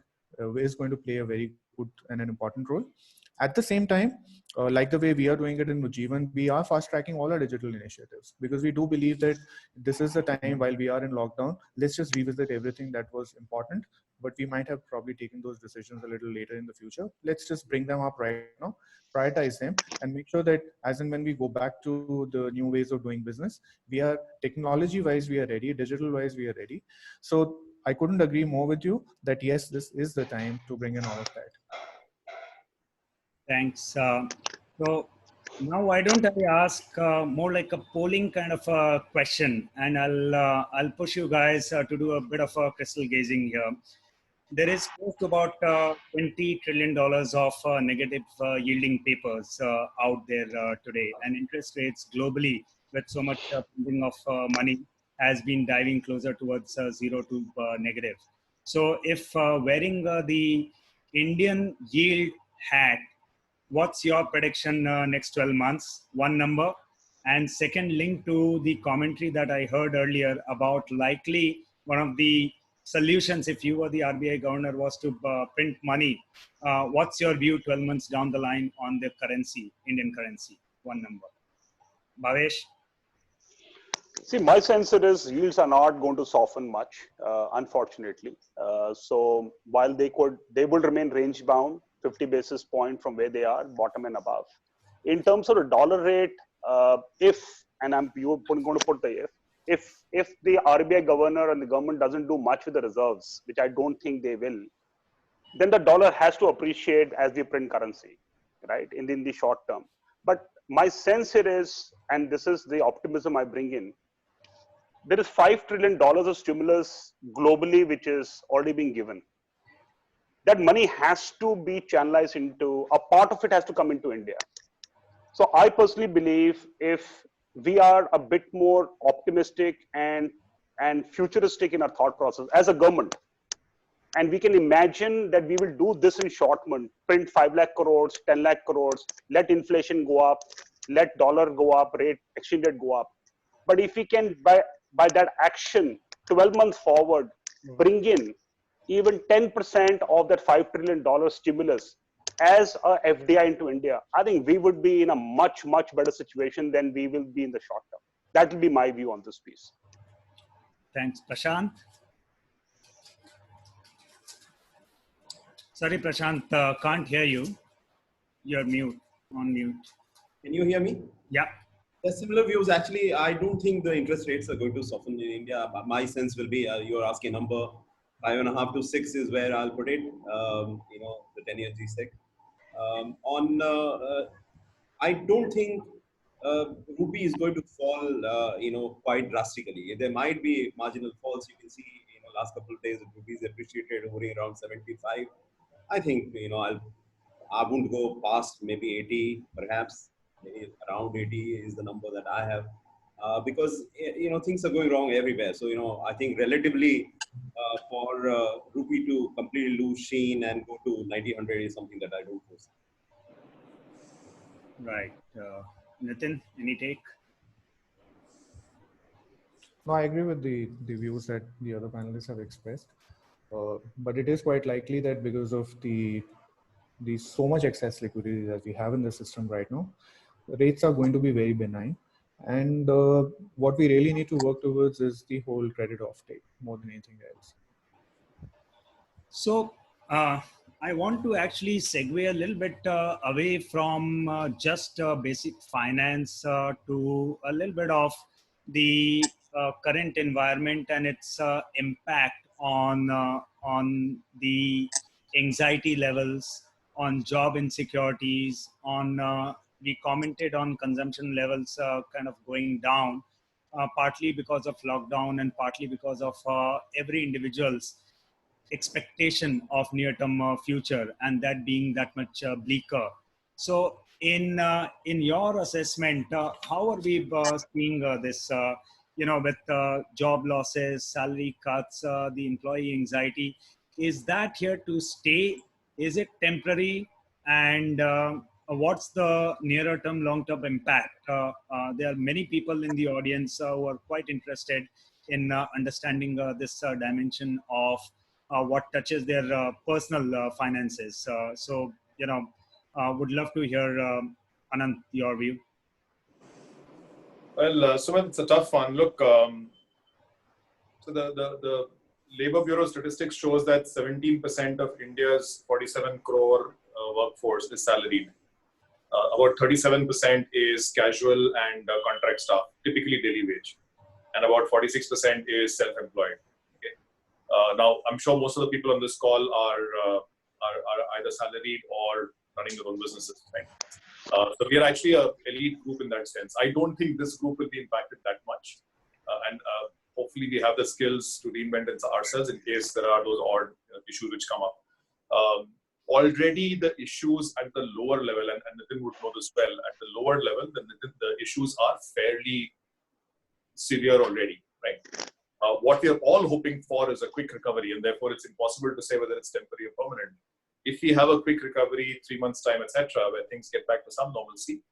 is going to play a very good and an important role. At the same time, like the way we are doing it in Ujjivan, we are fast tracking all our digital initiatives, because we do believe that this is the time while we are in lockdown, let's just revisit everything that was important, but we might have probably taken those decisions a little later in the future. Let's just bring them up right now, prioritize them, and make sure that as and when we go back to the new ways of doing business, we are technology wise, we are ready, digital wise, we are ready. So I couldn't agree more with you that yes, this is the time to bring in all of that. Thanks. So now why don't I ask more like a polling kind of a question, and I'll push you guys to do a bit of a crystal gazing here. There is close to about $20 trillion of negative yielding papers out there today, and interest rates globally, with so much printing of money, has been diving closer towards zero to negative. So if wearing the Indian yield hat, what's your prediction next 12 months? One number. And second, link to the commentary that I heard earlier about likely one of the solutions, if you were the RBI governor, was to print money. What's your view 12 months down the line on the currency, Indian currency? One number. Bhavesh? See, my sense is yields are not going to soften much, unfortunately. So while they will remain range bound, 50 basis point from where they are, bottom and above. In terms of the dollar rate, you're going to put the if the RBI governor and the government doesn't do much with the reserves, which I don't think they will, then the dollar has to appreciate as we print currency, right, in the short term. But my sense here is, and this is the optimism I bring in, there is $5 trillion of stimulus globally, which is already being given. That money has to be channelized into, a part of it has to come into India. So I personally believe if we are a bit more optimistic and futuristic in our thought process as a government, and we can imagine that we will do this in short term, print 5 lakh crores, 10 lakh crores, let inflation go up, let dollar go up, exchange rate go up. But if we can, by that action, 12 months forward, bring in even 10% of that $5 trillion stimulus as a FDI into India, I think we would be in a much, much better situation than we will be in the short term. That will be my view on this piece. Thanks. Prashant? Sorry, Prashant, can't hear you. You're on mute. Can you hear me? Yeah. The similar views. Actually, I don't think the interest rates are going to soften in India. My sense will be, you're asking number 5.5 to 6 is where I'll put it. The 10-year G-Sec. I don't think rupee is going to fall, quite drastically. There might be marginal falls. You can see, last couple of days, rupees appreciated, hovering around 75. I think, I wouldn't go past maybe 80, perhaps. Maybe around 80 is the number that I have, because things are going wrong everywhere. So I think relatively for rupee to completely lose sheen and go to 90-100 is something that I don't foresee. Right. Nitin, any take? No, I agree with the views that the other panelists have expressed. But it is quite likely that because of the so much excess liquidity that we have in the system right now, rates are going to be very benign. And what we really need to work towards is the whole credit offtake more than anything else. So I want to actually segue a little bit away from just basic finance to a little bit of the current environment and its impact on the anxiety levels, on job insecurities, on we commented on consumption levels kind of going down, partly because of lockdown and partly because of every individual's expectation of near-term future, and that being that much bleaker. So, in your assessment, how are we seeing this? With job losses, salary cuts, the employee anxiety, is that here to stay? Is it temporary? And what's the nearer term, long term impact? There are many people in the audience who are quite interested in understanding this dimension of what touches their personal finances. Would love to hear, Ananth, your view. Well, Sumit, it's a tough one. Look, so the Labor Bureau statistics shows that 17% of India's 47 crore workforce is salaried. About 37% is casual and contract staff, typically daily wage, and about 46% is self-employed. Okay. Now, I'm sure most of the people on this call are either salaried or running their own businesses. Right? So we are actually an elite group in that sense. I don't think this group will be impacted that much, and hopefully we have the skills to reinvent ourselves in case there are those odd issues which come up. Already the issues at the lower level, and Nitin would know this well, at the lower level, the issues are fairly severe already, right? What we are all hoping for is a quick recovery, and therefore it's impossible to say whether it's temporary or permanent. If we have a quick recovery, 3 months time, etc., where things get back to some normalcy,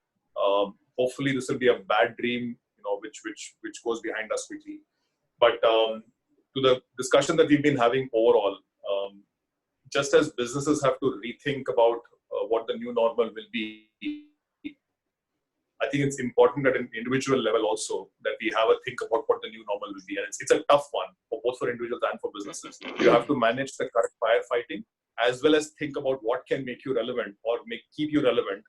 hopefully this will be a bad dream, which goes behind us quickly. But to the discussion that we've been having overall, just as businesses have to rethink about what the new normal will be, I think it's important at an individual level also that we have a think about what the new normal will be. And it's a tough one for both for individuals and for businesses. You have to manage the current firefighting as well as think about what can make you relevant or keep you relevant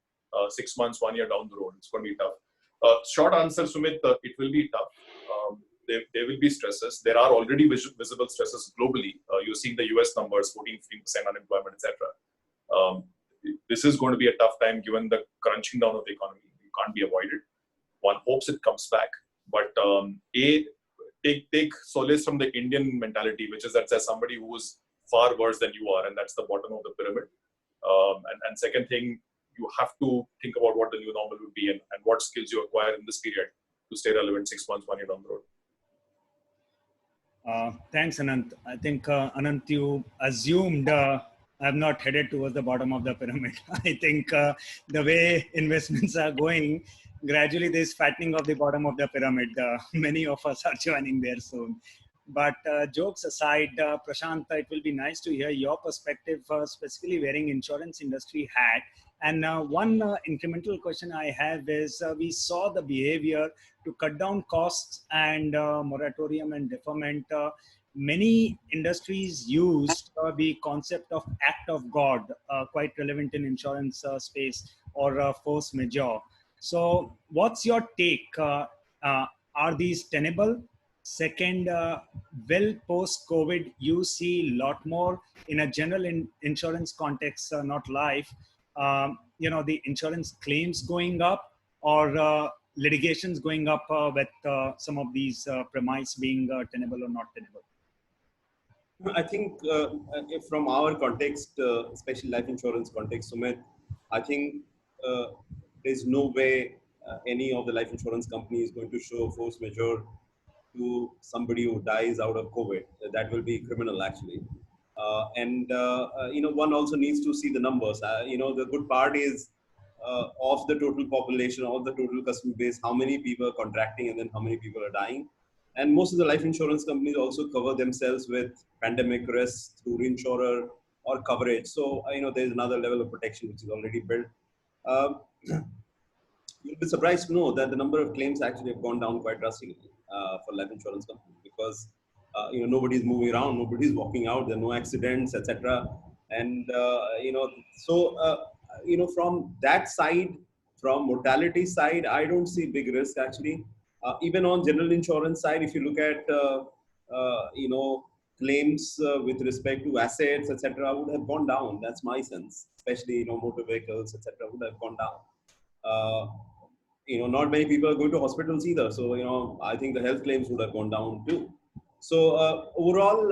6 months, 1 year down the road. It's going to be tough. Short answer, Sumit, it will be tough. There will be stresses. There are already visible stresses globally. You're seeing the US numbers, 14-15% unemployment, etc. This is going to be a tough time given the crunching down of the economy. It can't be avoided. One hopes it comes back. But take solace from the Indian mentality, which is that there's somebody who is far worse than you are, and that's the bottom of the pyramid. And second thing, you have to think about what the new normal will be and what skills you acquire in this period to stay relevant 6 months, 1 year down the road. Thanks, Ananth. I think, Ananth, you assumed I'm not headed towards the bottom of the pyramid. I think the way investments are going, gradually there's fattening of the bottom of the pyramid. Many of us are joining there soon. But jokes aside, Prashant, it will be nice to hear your perspective, specifically wearing insurance industry hat. And one incremental question I have is, we saw the behavior to cut down costs and moratorium and deferment. Many industries used the concept of act of God, quite relevant in insurance space, or force majeure. So what's your take? Are these tenable? Second, well, post-COVID, you see a lot more in a general insurance context, not life, the insurance claims going up or litigations going up with some of these premise being tenable or not tenable? I think if from our context, especially life insurance context, Sumit, I think there's no way any of the life insurance company is going to show force majeure to somebody who dies out of COVID. That will be criminal, actually. One also needs to see the numbers. The good part is of the total population, of the total customer base, how many people are contracting and then how many people are dying. And most of the life insurance companies also cover themselves with pandemic risks through reinsurer or coverage. So, there's another level of protection which is already built. You'll be surprised to know that the number of claims actually have gone down quite drastically for life insurance companies because nobody's moving around, nobody's walking out, there are no accidents, etc. And from that side, from mortality side, I don't see big risk actually. Even on general insurance side, if you look at, claims with respect to assets, etc., would have gone down. That's my sense, especially, motor vehicles, etc., would have gone down. Not many people are going to hospitals either. So, I think the health claims would have gone down too. So overall,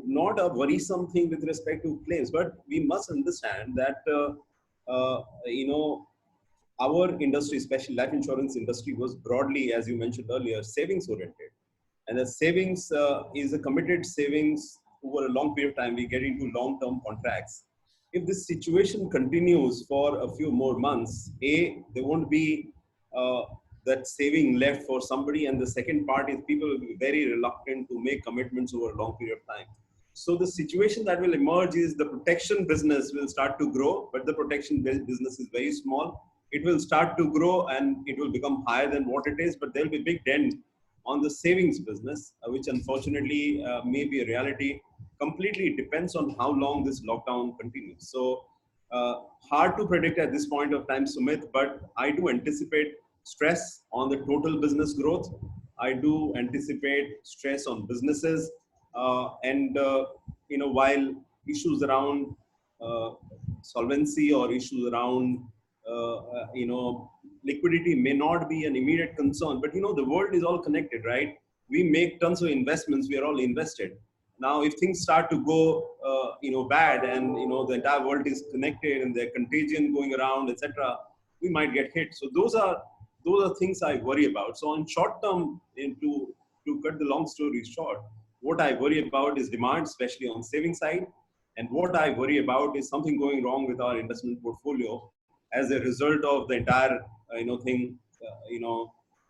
not a worrisome thing with respect to claims, but we must understand that, our industry, especially life insurance industry, was broadly, as you mentioned earlier, savings oriented. And the savings is a committed savings over a long period of time. We get into long-term contracts. If this situation continues for a few more months, there won't be that saving left for somebody. And the second part is people will be very reluctant to make commitments over a long period of time. So the situation that will emerge is the protection business will start to grow, but the protection business is very small. It will start to grow and it will become higher than what it is, but there'll be a big dent on the savings business, which unfortunately may be a reality. Completely depends on how long this lockdown continues. So hard to predict at this point of time, Sumit, but I do anticipate stress on the total business growth. I do anticipate stress on businesses. While issues around solvency or issues around, liquidity may not be an immediate concern, but the world is all connected, right? We make tons of investments, we are all invested. Now, if things start to go, bad, and the entire world is connected and there's contagion going around, etc., we might get hit. So those are things I worry about. So on short term, to cut the long story short, what I worry about is demand, especially on saving side, and what I worry about is something going wrong with our investment portfolio as a result of the entire thing,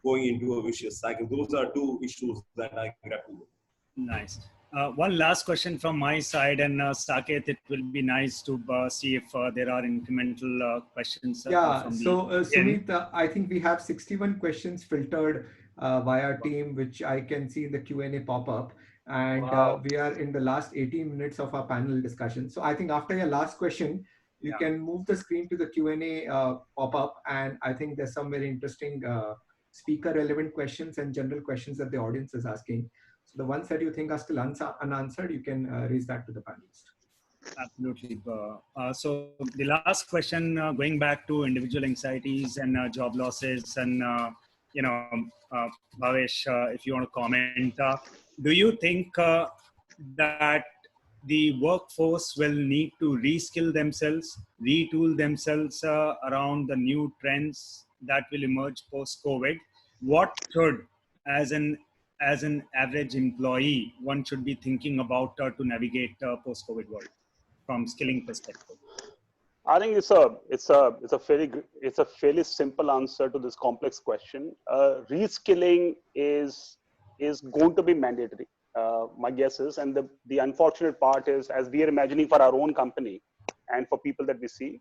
going into a vicious cycle. Those are two issues that I grapple with. Nice. One last question from my side, and Saket, it will be nice to see if there are incremental questions. Sumit, I think we have 61 questions filtered by our team, which I can see in the Q&A pop-up. And we are in the last 18 minutes of our panel discussion. So I think after your last question, you can move the screen to the Q&A pop-up. And I think there's some very interesting speaker relevant questions and general questions that the audience is asking. So the ones that you think are still unanswered, you can raise that to the panelist. Absolutely. So the last question, going back to individual anxieties and job losses, and Bhavesh, if you want to comment, do you think that the workforce will need to reskill themselves, retool themselves around the new trends that will emerge post-COVID? What should, as an average employee, one should be thinking about to navigate post-COVID world from skilling perspective? I think it's a fairly simple answer to this complex question. Reskilling is going to be mandatory. My guess is, and the unfortunate part is, as we are imagining for our own company and for people that we see,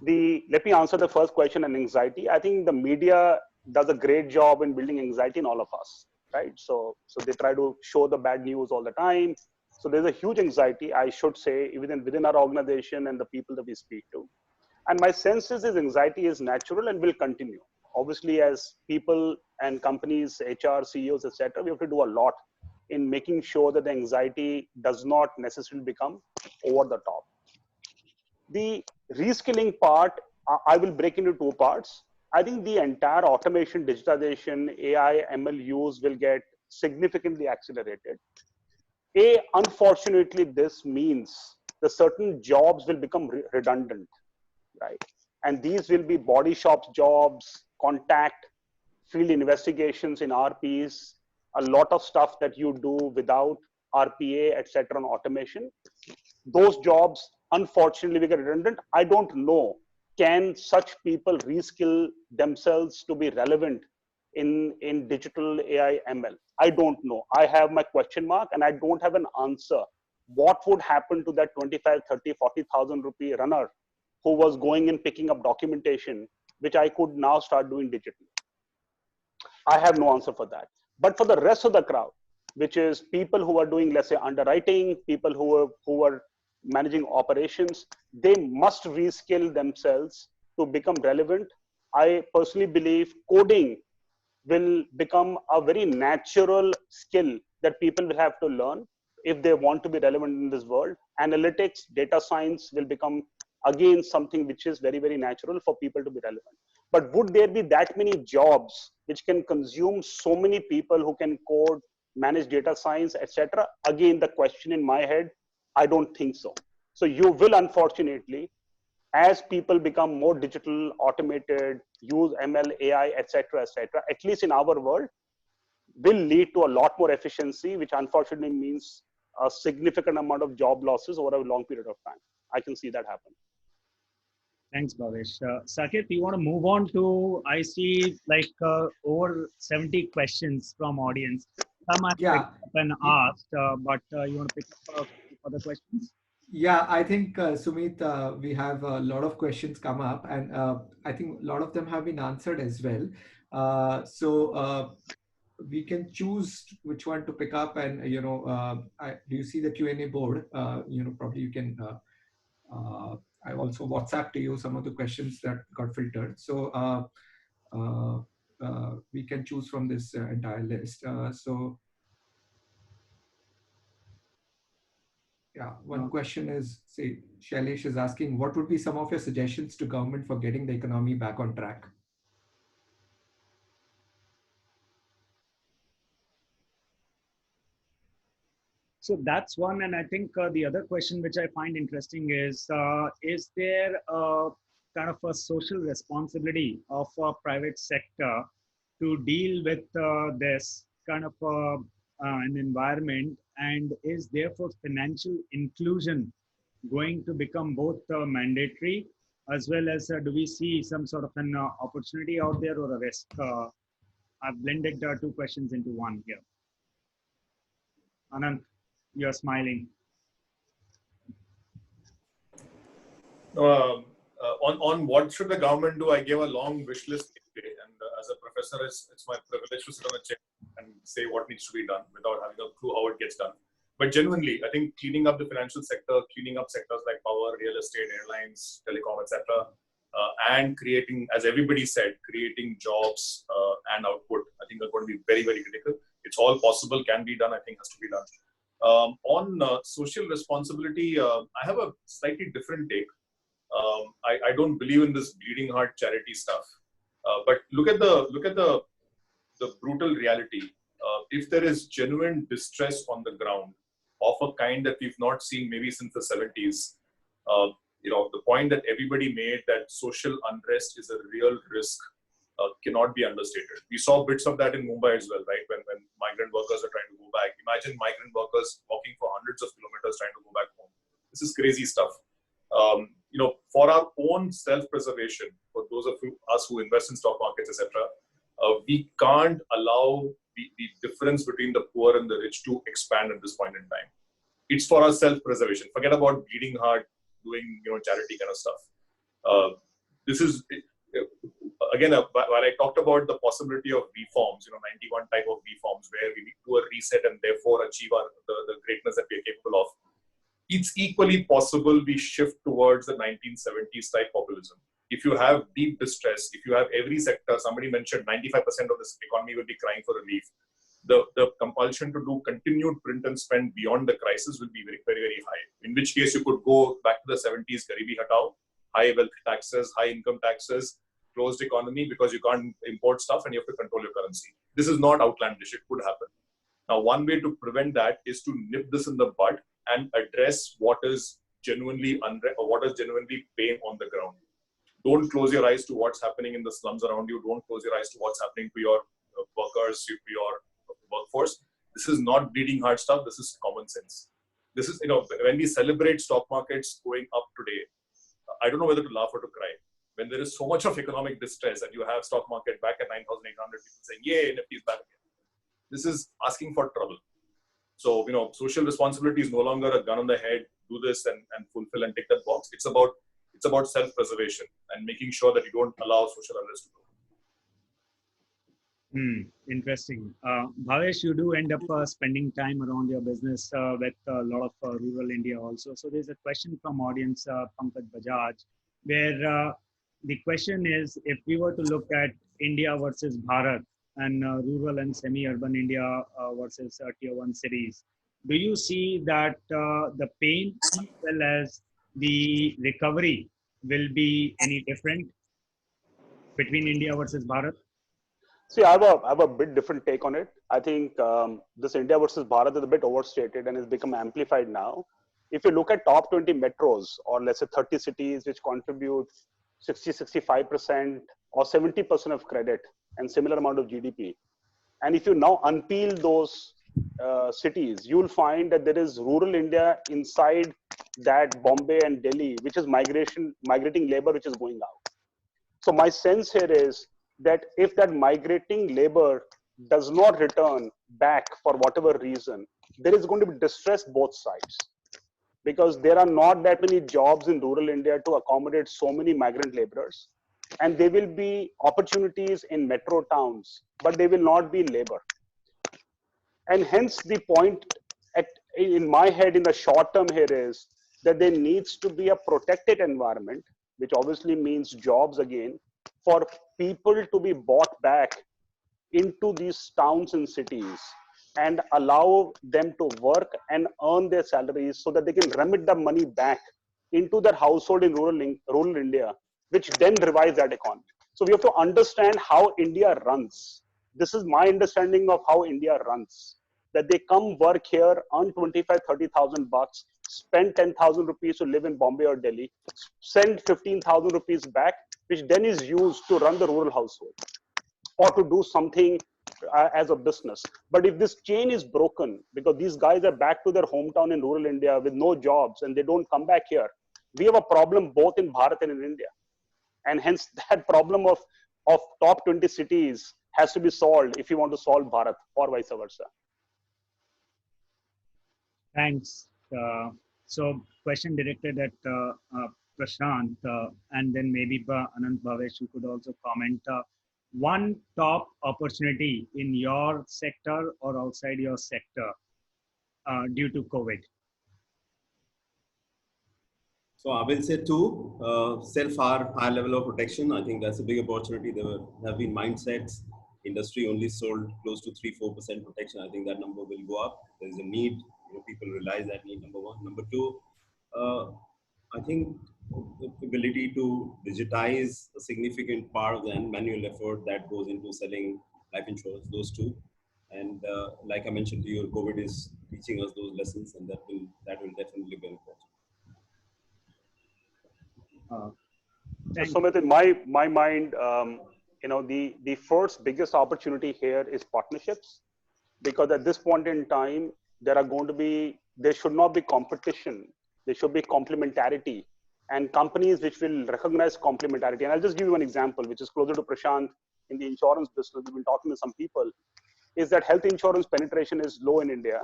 let me answer the first question on anxiety. I think the media does a great job in building anxiety in all of us, right? So they try to show the bad news all the time. So there's a huge anxiety, I should say, even within our organization and the people that we speak to. And my sense is this anxiety is natural and will continue. Obviously, as people and companies, HR, CEOs, etc., we have to do a lot in making sure that the anxiety does not necessarily become over the top. The reskilling part, I will break into two parts. I think the entire automation, digitization, AI, ML use will get significantly accelerated. Unfortunately, this means the certain jobs will become redundant, right? And these will be body shops jobs, contact, field investigations in RPs, a lot of stuff that you do without RPA, etc., on automation. Those jobs, unfortunately, will get redundant. I don't know, can such people reskill themselves to be relevant in digital AI ML? I don't know. I have my question mark and I don't have an answer. What would happen to that 25, 30, 40,000 rupee runner who was going and picking up documentation, which I could now start doing digitally? I have no answer for that. But for the rest of the crowd, which is people who are doing, let's say, underwriting, people who are managing operations, they must reskill themselves to become relevant. I personally believe coding will become a very natural skill that people will have to learn if they want to be relevant in this world. Analytics, data science will become again something which is very, very natural for people to be relevant. But would there be that many jobs which can consume so many people who can code, manage data science, etc.? Again, the question in my head, I don't think so. So you will, unfortunately, as people become more digital, automated, use ML, AI, etc., at least in our world, will lead to a lot more efficiency, which unfortunately means a significant amount of job losses over a long period of time. I can see that happen. Thanks, Bhavesh. Saket, you want to move on to, I see like over 70 questions from audience. Some I've Yeah. picked up and asked, but you want to pick up other questions? Yeah, I think, Sumit, we have a lot of questions come up, and I think a lot of them have been answered as well. We can choose which one to pick up, and do you see the Q&A board? Probably you can. I also WhatsApp to you some of the questions that got filtered. So we can choose from this entire list. Yeah, one question is, say, Shailesh is asking, what would be some of your suggestions to government for getting the economy back on track? So that's one. And I think the other question which I find interesting is there kind of a social responsibility of a private sector to deal with this kind of an environment? And is therefore financial inclusion going to become both mandatory, as well as do we see some sort of an opportunity out there or a risk? I've blended two questions into one here. Ananth, you're smiling. On what should the government do, I gave a long wish list yesterday, and as a professor, it's my privilege to sit on a chair and say what needs to be done without having a clue how it gets done. But genuinely, I think cleaning up the financial sector, cleaning up sectors like power, real estate, airlines, telecom, etc., and creating, as everybody said, creating jobs and output, I think are going to be very, very critical. It's all possible, can be done, I think has to be done. On social responsibility, I have a slightly different take. I don't believe in this bleeding heart charity stuff. But look at the brutal reality. If there is genuine distress on the ground of a kind that we've not seen maybe since the 70s, the point that everybody made that social unrest is a real risk cannot be understated. We saw bits of that in Mumbai as well, right? When migrant workers are trying to go back. Imagine migrant workers walking for hundreds of kilometers trying to go back home. This is crazy stuff. For our own self-preservation, for those of us who invest in stock markets, etc., we can't allow the difference between the poor and the rich to expand at this point in time. It's for our self-preservation. Forget about bleeding heart, doing charity kind of stuff. This is again, while I talked about the possibility of reforms, 91 type of reforms where we need to do a reset and therefore achieve the greatness that we are capable of. It's equally possible we shift towards the 1970s type populism. If you have deep distress, if you have every sector, somebody mentioned 95% of this economy will be crying for relief. The compulsion to do continued print and spend beyond the crisis will be very, very, very high. In which case you could go back to the 70s, Garibi Hatao, high wealth taxes, high income taxes, closed economy because you can't import stuff and you have to control your currency. This is not outlandish, it could happen. Now, one way to prevent that is to nip this in the bud and address what is genuinely pain on the ground. Don't close your eyes to what's happening in the slums around you. Don't close your eyes to what's happening to your workers, to your workforce. This is not bleeding heart stuff. This is common sense. This is, when we celebrate stock markets going up today, I don't know whether to laugh or to cry. When there is so much of economic distress and you have stock market back at 9,800, people saying, yay, NFT is back again. This is asking for trouble. So, social responsibility is no longer a gun on the head, do this and fulfill and tick that box. It's about self-preservation and making sure that you don't allow social unrest to go. Interesting. Bhavesh, you do end up spending time around your business with a lot of rural India also. So there's a question from audience, Pankaj Bajaj, where the question is, if we were to look at India versus Bharat and rural and semi-urban India versus tier one cities. Do you see that the pain as well as the recovery will be any different between India versus Bharat? See, I have a bit different take on it. I think this India versus Bharat is a bit overstated and has become amplified now. If you look at top 20 metros, or let's say 30 cities which contribute 60, 65% or 70% of credit and similar amount of GDP, and if you now unpeel those cities, you'll find that there is rural India inside that Bombay and Delhi, which is migrating labor, which is going out. So my sense here is that if that migrating labor does not return back for whatever reason, there is going to be distress both sides, because there are not that many jobs in rural India to accommodate so many migrant laborers. And there will be opportunities in metro towns, but they will not be labor. And hence the point in my head in the short term here is that there needs to be a protected environment, which obviously means jobs again, for people to be brought back into these towns and cities and allow them to work and earn their salaries so that they can remit the money back into their household in rural India, which then revives that economy. So we have to understand how India runs. This is my understanding of how India runs. That they come work here, earn 25, 30,000 bucks, spend 10,000 rupees to live in Bombay or Delhi, send 15,000 rupees back, which then is used to run the rural household or to do something as a business. But if this chain is broken, because these guys are back to their hometown in rural India with no jobs and they don't come back here, we have a problem both in Bharat and in India. And hence that problem of top 20 cities has to be solved if you want to solve Bharat, or vice versa. Thanks. So question directed at Prashant, and then maybe Ananth, Bhavesh, you could also comment. One top opportunity in your sector or outside your sector due to COVID? So I will say two, high level of protection. I think that's a big opportunity. Have been mindsets. Industry only sold close to 3-4% protection. I think that number will go up. There is a need. People realize that need, number one. Number two, I think the ability to digitize a significant part of the manual effort that goes into selling life insurance, those two. And like I mentioned to you, COVID is teaching us those lessons, and that will definitely be important. So Sumit, in my mind, the first biggest opportunity here is partnerships, because at this point in time, there should not be competition. There should be complementarity, and companies which will recognize complementarity. And I'll just give you an example, which is closer to Prashant in the insurance business. We've been talking to some people, is that health insurance penetration is low in India.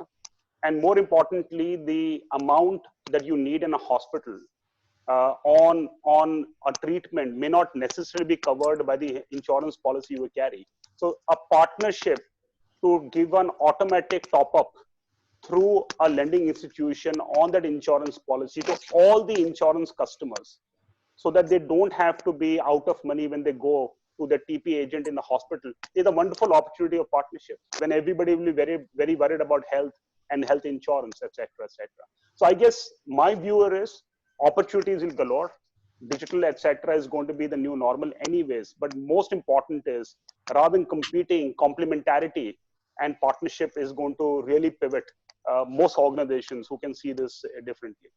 And more importantly, the amount that you need in a hospital on a treatment may not necessarily be covered by the insurance policy you carry. So a partnership to give an automatic top up through a lending institution on that insurance policy to all the insurance customers, so that they don't have to be out of money when they go to the TP agent in the hospital, is a wonderful opportunity of partnership when everybody will be very, very worried about health and health insurance, etc., etc. So I guess my viewer is opportunities in galore. Digital, etc., is going to be the new normal anyways. But most important is, rather than competing, complementarity and partnership is going to really pivot most organizations who can see this differently.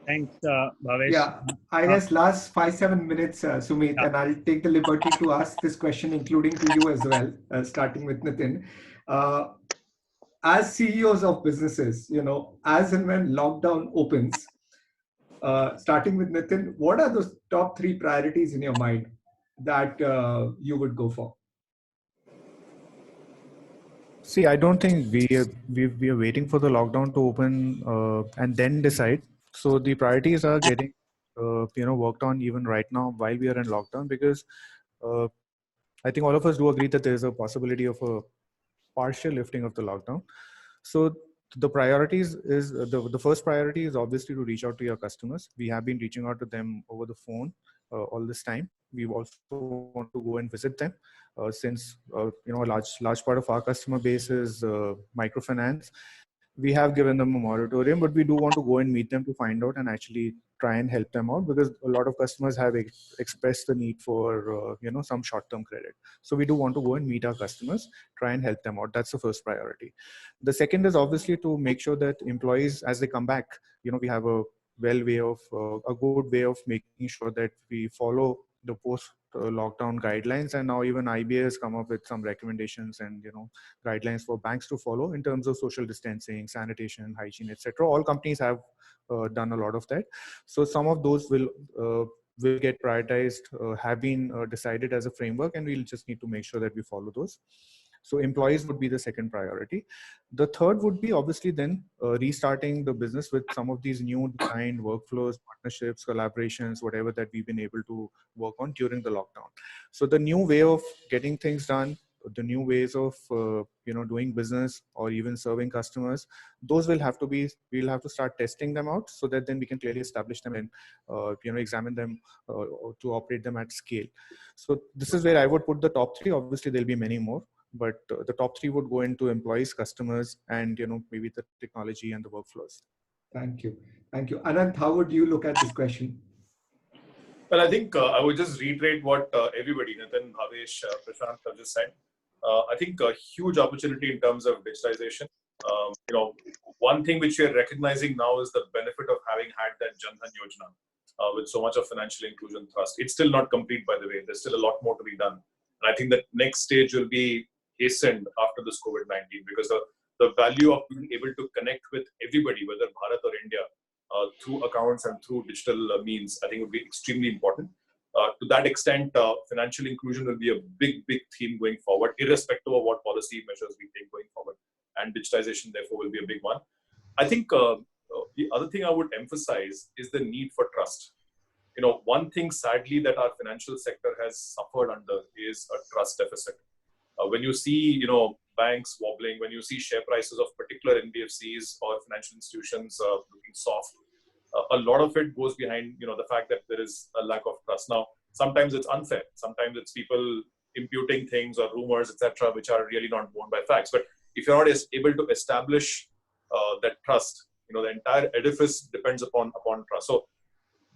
Thanks, Bhavesh. Yeah, I guess last 5-7 minutes, Sumit, and I'll take the liberty to ask this question, including to you as well, starting with Nitin. As CEOs of businesses, as and when lockdown opens, starting with Nitin, what are those top 3 priorities in your mind that you would go for? See, I don't think we are waiting for the lockdown to open and then decide. So the priorities are getting worked on even right now while we are in lockdown, because I think all of us do agree that there is a possibility of a partial lifting of the lockdown. So the priorities is the first priority is obviously to reach out to your customers. We have been reaching out to them over the phone all this time. we also want to go and visit them, since a large part of our customer base is microfinance. We have given them a moratorium, but we do want to go and meet them to find out and actually try and help them out, because a lot of customers have expressed the need for some short-term credit. So we do want to go and meet our customers, try and help them out. That's the first priority. The second is obviously to make sure that employees, as they come back, we have a good way of making sure that we follow the post lockdown guidelines. And now even IBA has come up with some recommendations and guidelines for banks to follow in terms of social distancing, sanitation, hygiene, etc. All companies have done a lot of that. So some of those will get prioritized, have been decided as a framework, and we'll just need to make sure that we follow those. So employees would be the second priority. The third would be obviously then restarting the business with some of these new defined workflows, partnerships, collaborations, whatever that we've been able to work on during the lockdown. So the new way of getting things done, the new ways of doing business or even serving customers, those we'll have to start testing them out, so that then we can clearly establish them and examine them to operate them at scale. So this is where I would put the top three. Obviously there'll be many more, but the top three would go into employees, customers, and maybe the technology and the workflows. Thank you. Ananth, how would you look at this question? Well, I think I would just reiterate what everybody, Nitin, Bhavesh, Prashant have just said. I think a huge opportunity in terms of digitization. One thing which we are recognizing now is the benefit of having had that Jan Dhan Yojana with so much of financial inclusion thrust. It's still not complete, by the way. There's still a lot more to be done. And I think that next stage will be hastened after this COVID-19, because the value of being able to connect with everybody, whether Bharat or India, through accounts and through digital means, I think would be extremely important. To that extent, financial inclusion will be a big theme going forward, irrespective of what policy measures we take going forward. And digitization, therefore, will be a big one. I think the other thing I would emphasize is the need for trust. One thing, sadly, that our financial sector has suffered under is a trust deficit. When you see, banks wobbling, when you see share prices of particular NBFCs or financial institutions looking soft, a lot of it goes behind, the fact that there is a lack of trust. Now, sometimes it's unfair. Sometimes it's people imputing things or rumors, etc., which are really not borne by facts. But if you're not able to establish that trust, the entire edifice depends upon trust. So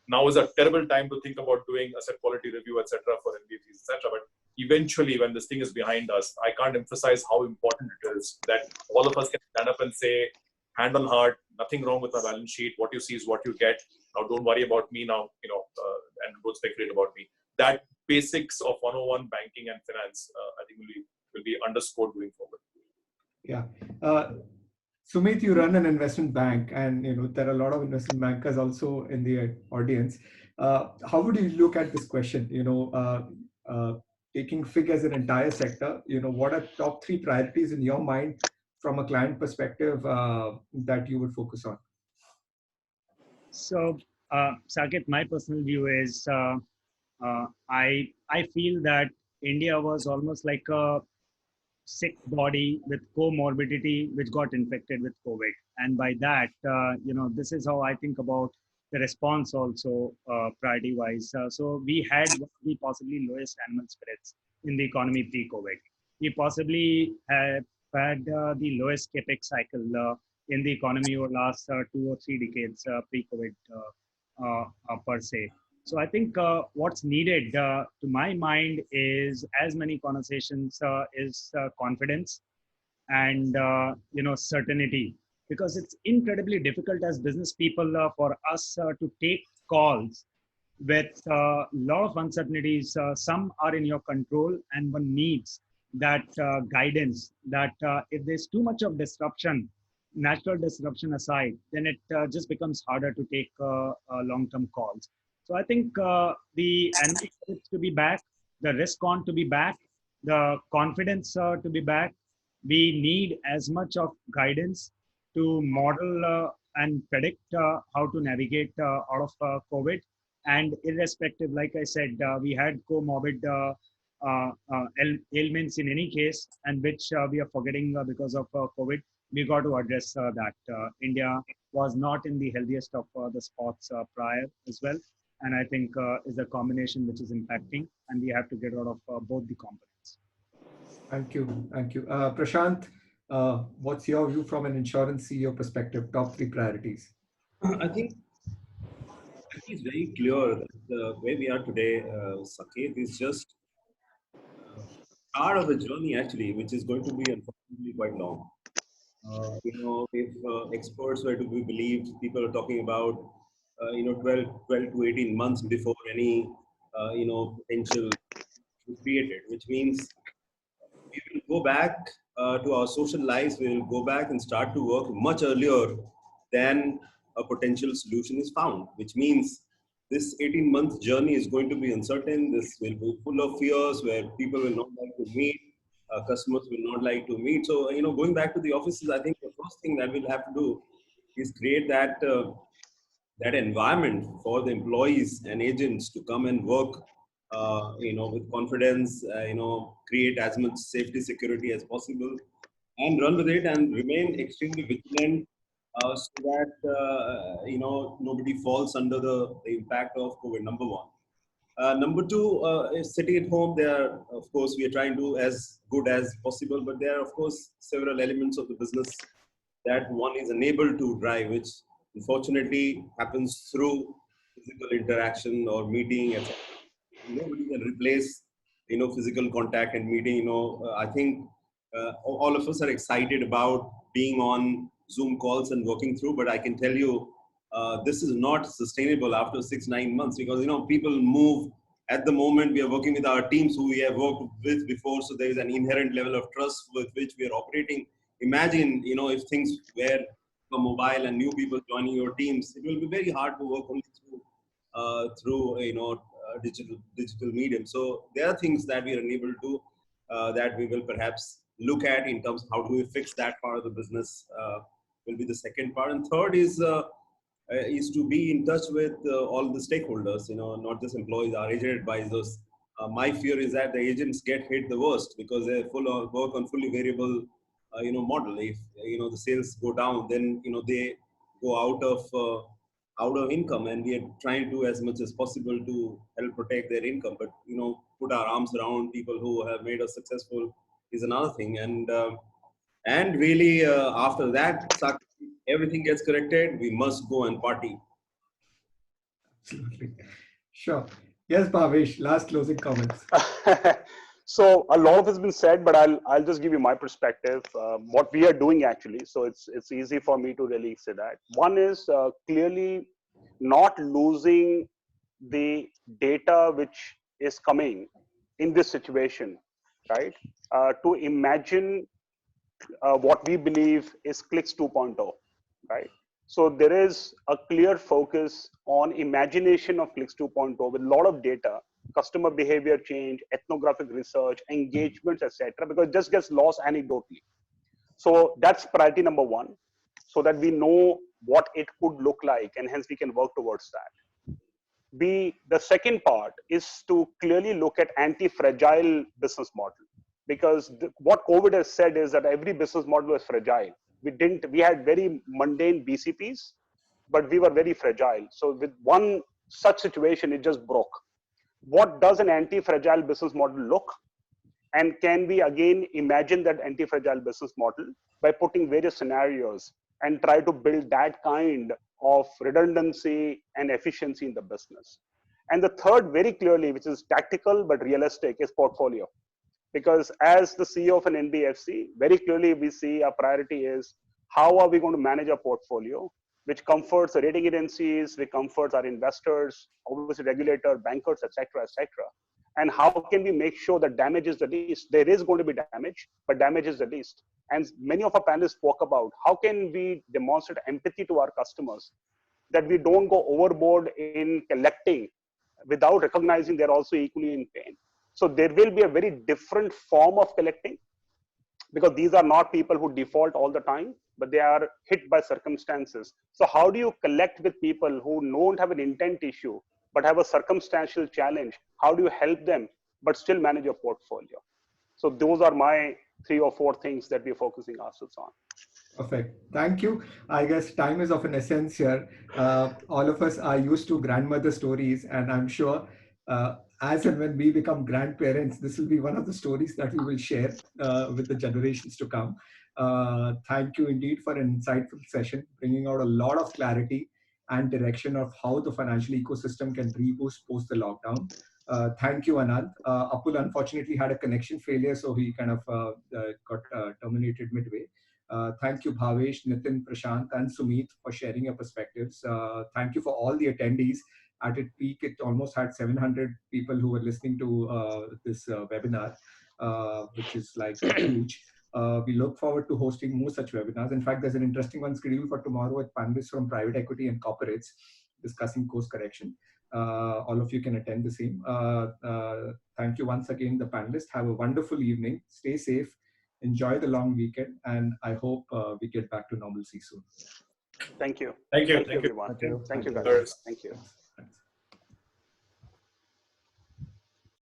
now is a terrible time to think about doing asset quality review, etc., for NBFCs, etc. But eventually, when this thing is behind us, I can't emphasize how important it is that all of us can stand up and say, hand on heart, nothing wrong with my balance sheet. What you see is what you get. Now, don't worry about me now, and don't speculate about me. That basics of 101 banking and finance, I think will be underscored going forward. Yeah. Sumit, you run an investment bank, and there are a lot of investment bankers also in the audience. How would you look at this question? Taking FIG as an entire sector, what are top three priorities in your mind from a client perspective that you would focus on? So, Saket, my personal view is I feel that India was almost like a sick body with comorbidity which got infected with COVID. And by that, this is how I think about the response also priority-wise. So we had the possibly lowest animal spirits in the economy pre-COVID. We possibly had the lowest capex cycle in the economy over the last 2 or 3 decades pre-COVID per se. So I think what's needed, to my mind, is as many conversations is confidence and certainty, because it's incredibly difficult as business people for us to take calls with a lot of uncertainties. Some are in your control, and one needs that guidance. That if there's too much of disruption, natural disruption aside, then it just becomes harder to take long-term calls. So I think the analytics to be back, the risk on to be back, the confidence to be back. We need as much of guidance to model and predict how to navigate out of COVID. And irrespective, like I said, we had comorbid ailments in any case, and which we are forgetting because of COVID. We got to address that. India was not in the healthiest of the spots prior as well. and I think is a combination which is impacting, and we have to get out of both the components. Thank you. Thank you. Prashant, what's your view from an insurance CEO perspective? Top three priorities. I think it's very clear that where we are today, Saket, is just part of a journey actually, which is going to be unfortunately quite long. If experts were to be believed, people are talking about, 12 to 18 months before any, potential is created, which means we will go back to our social lives. We will go back and start to work much earlier than a potential solution is found, which means this 18-month journey is going to be uncertain. This will be full of fears where people will not like to meet, customers will not like to meet. So, going back to the offices, I think the first thing that we'll have to do is create that environment for the employees and agents to come and work, with confidence, create as much safety, security as possible, and run with it and remain extremely vigilant, so that, nobody falls under the impact of COVID, number one. Number two, is sitting at home. There, of course, we are trying to do as good as possible, but there are, of course, several elements of the business that one is unable to drive, which unfortunately happens through physical interaction or meeting, etc. Nobody can replace, physical contact and meeting. I think all of us are excited about being on Zoom calls and working through, but I can tell you, this is not sustainable after 6-9 months, because people move. At the moment, we are working with our teams who we have worked with before, so there is an inherent level of trust with which we are operating. Imagine, if things were mobile and new people joining your teams, it will be very hard to work only through digital medium. So there are things that we are unable to, that we will perhaps look at in terms of how do we fix that part of the business, will be the second part. And third is to be in touch with all the stakeholders, not just employees, our agent advisors. My fear is that the agents get hit the worst because they're full of work on fully variable, model. If, the sales go down, then, they go out of income, and we are trying to do as much as possible to help protect their income. But, put our arms around people who have made us successful is another thing. And really, after that, everything gets corrected, we must go and party. Absolutely. Sure. Yes, Bhavesh, last closing comments. So a lot has been said, but I'll just give you my perspective, what we are doing actually. So it's easy for me to really say that. One is clearly not losing the data which is coming in this situation, right? To imagine what we believe is Clix 2.0, right? So there is a clear focus on imagination of Clix 2.0 with a lot of data, customer behavior change, ethnographic research, engagements, etc., because it just gets lost anecdotally. So that's priority number one, so that we know what it could look like, and hence we can work towards that. The second part is to clearly look at anti-fragile business model, because what COVID has said is that every business model is fragile. We had very mundane BCPs, but we were very fragile. So with one such situation, it just broke. What does an anti-fragile business model look? And can we again imagine that anti-fragile business model by putting various scenarios and try to build that kind of redundancy and efficiency in the business? And the third, very clearly, which is tactical but realistic, is portfolio. Because as the CEO of an NBFC, very clearly we see our priority is how are we going to manage our portfolio, which comforts the rating agencies, which comforts our investors, obviously regulator, bankers, etc., etc. And how can we make sure that damage is the least? There is going to be damage, but damage is the least. And many of our panelists spoke about how can we demonstrate empathy to our customers, that we don't go overboard in collecting without recognizing they're also equally in pain. So there will be a very different form of collecting, because these are not people who default all the time, but they are hit by circumstances. So how do you collect with people who don't have an intent issue, but have a circumstantial challenge? How do you help them, but still manage your portfolio? So those are my 3 or 4 things that we're focusing ourselves on. Perfect. Thank you. I guess time is of an essence here. All of us are used to grandmother stories, and I'm sure as and when we become grandparents, this will be one of the stories that we will share with the generations to come. Thank you indeed for an insightful session, bringing out a lot of clarity and direction of how the financial ecosystem can reboost post the lockdown. Thank you, Ananth. Apul unfortunately had a connection failure, so he kind of got terminated midway. Thank you, Bhavesh, Nitin, Prashant, and Sumit for sharing your perspectives. Thank you for all the attendees. At its peak, it almost had 700 people who were listening to this webinar, which is like huge. We look forward to hosting more such webinars. In fact, there's an interesting one scheduled for tomorrow with panelists from private equity and corporates discussing course correction. All of you can attend the same. Thank you once again, the panelists. Have a wonderful evening. Stay safe. Enjoy the long weekend, and I hope we get back to normalcy soon. Thank you. Thank you. Thank you, everyone. Thank you. Thank you, Thank guys. you. Thank you.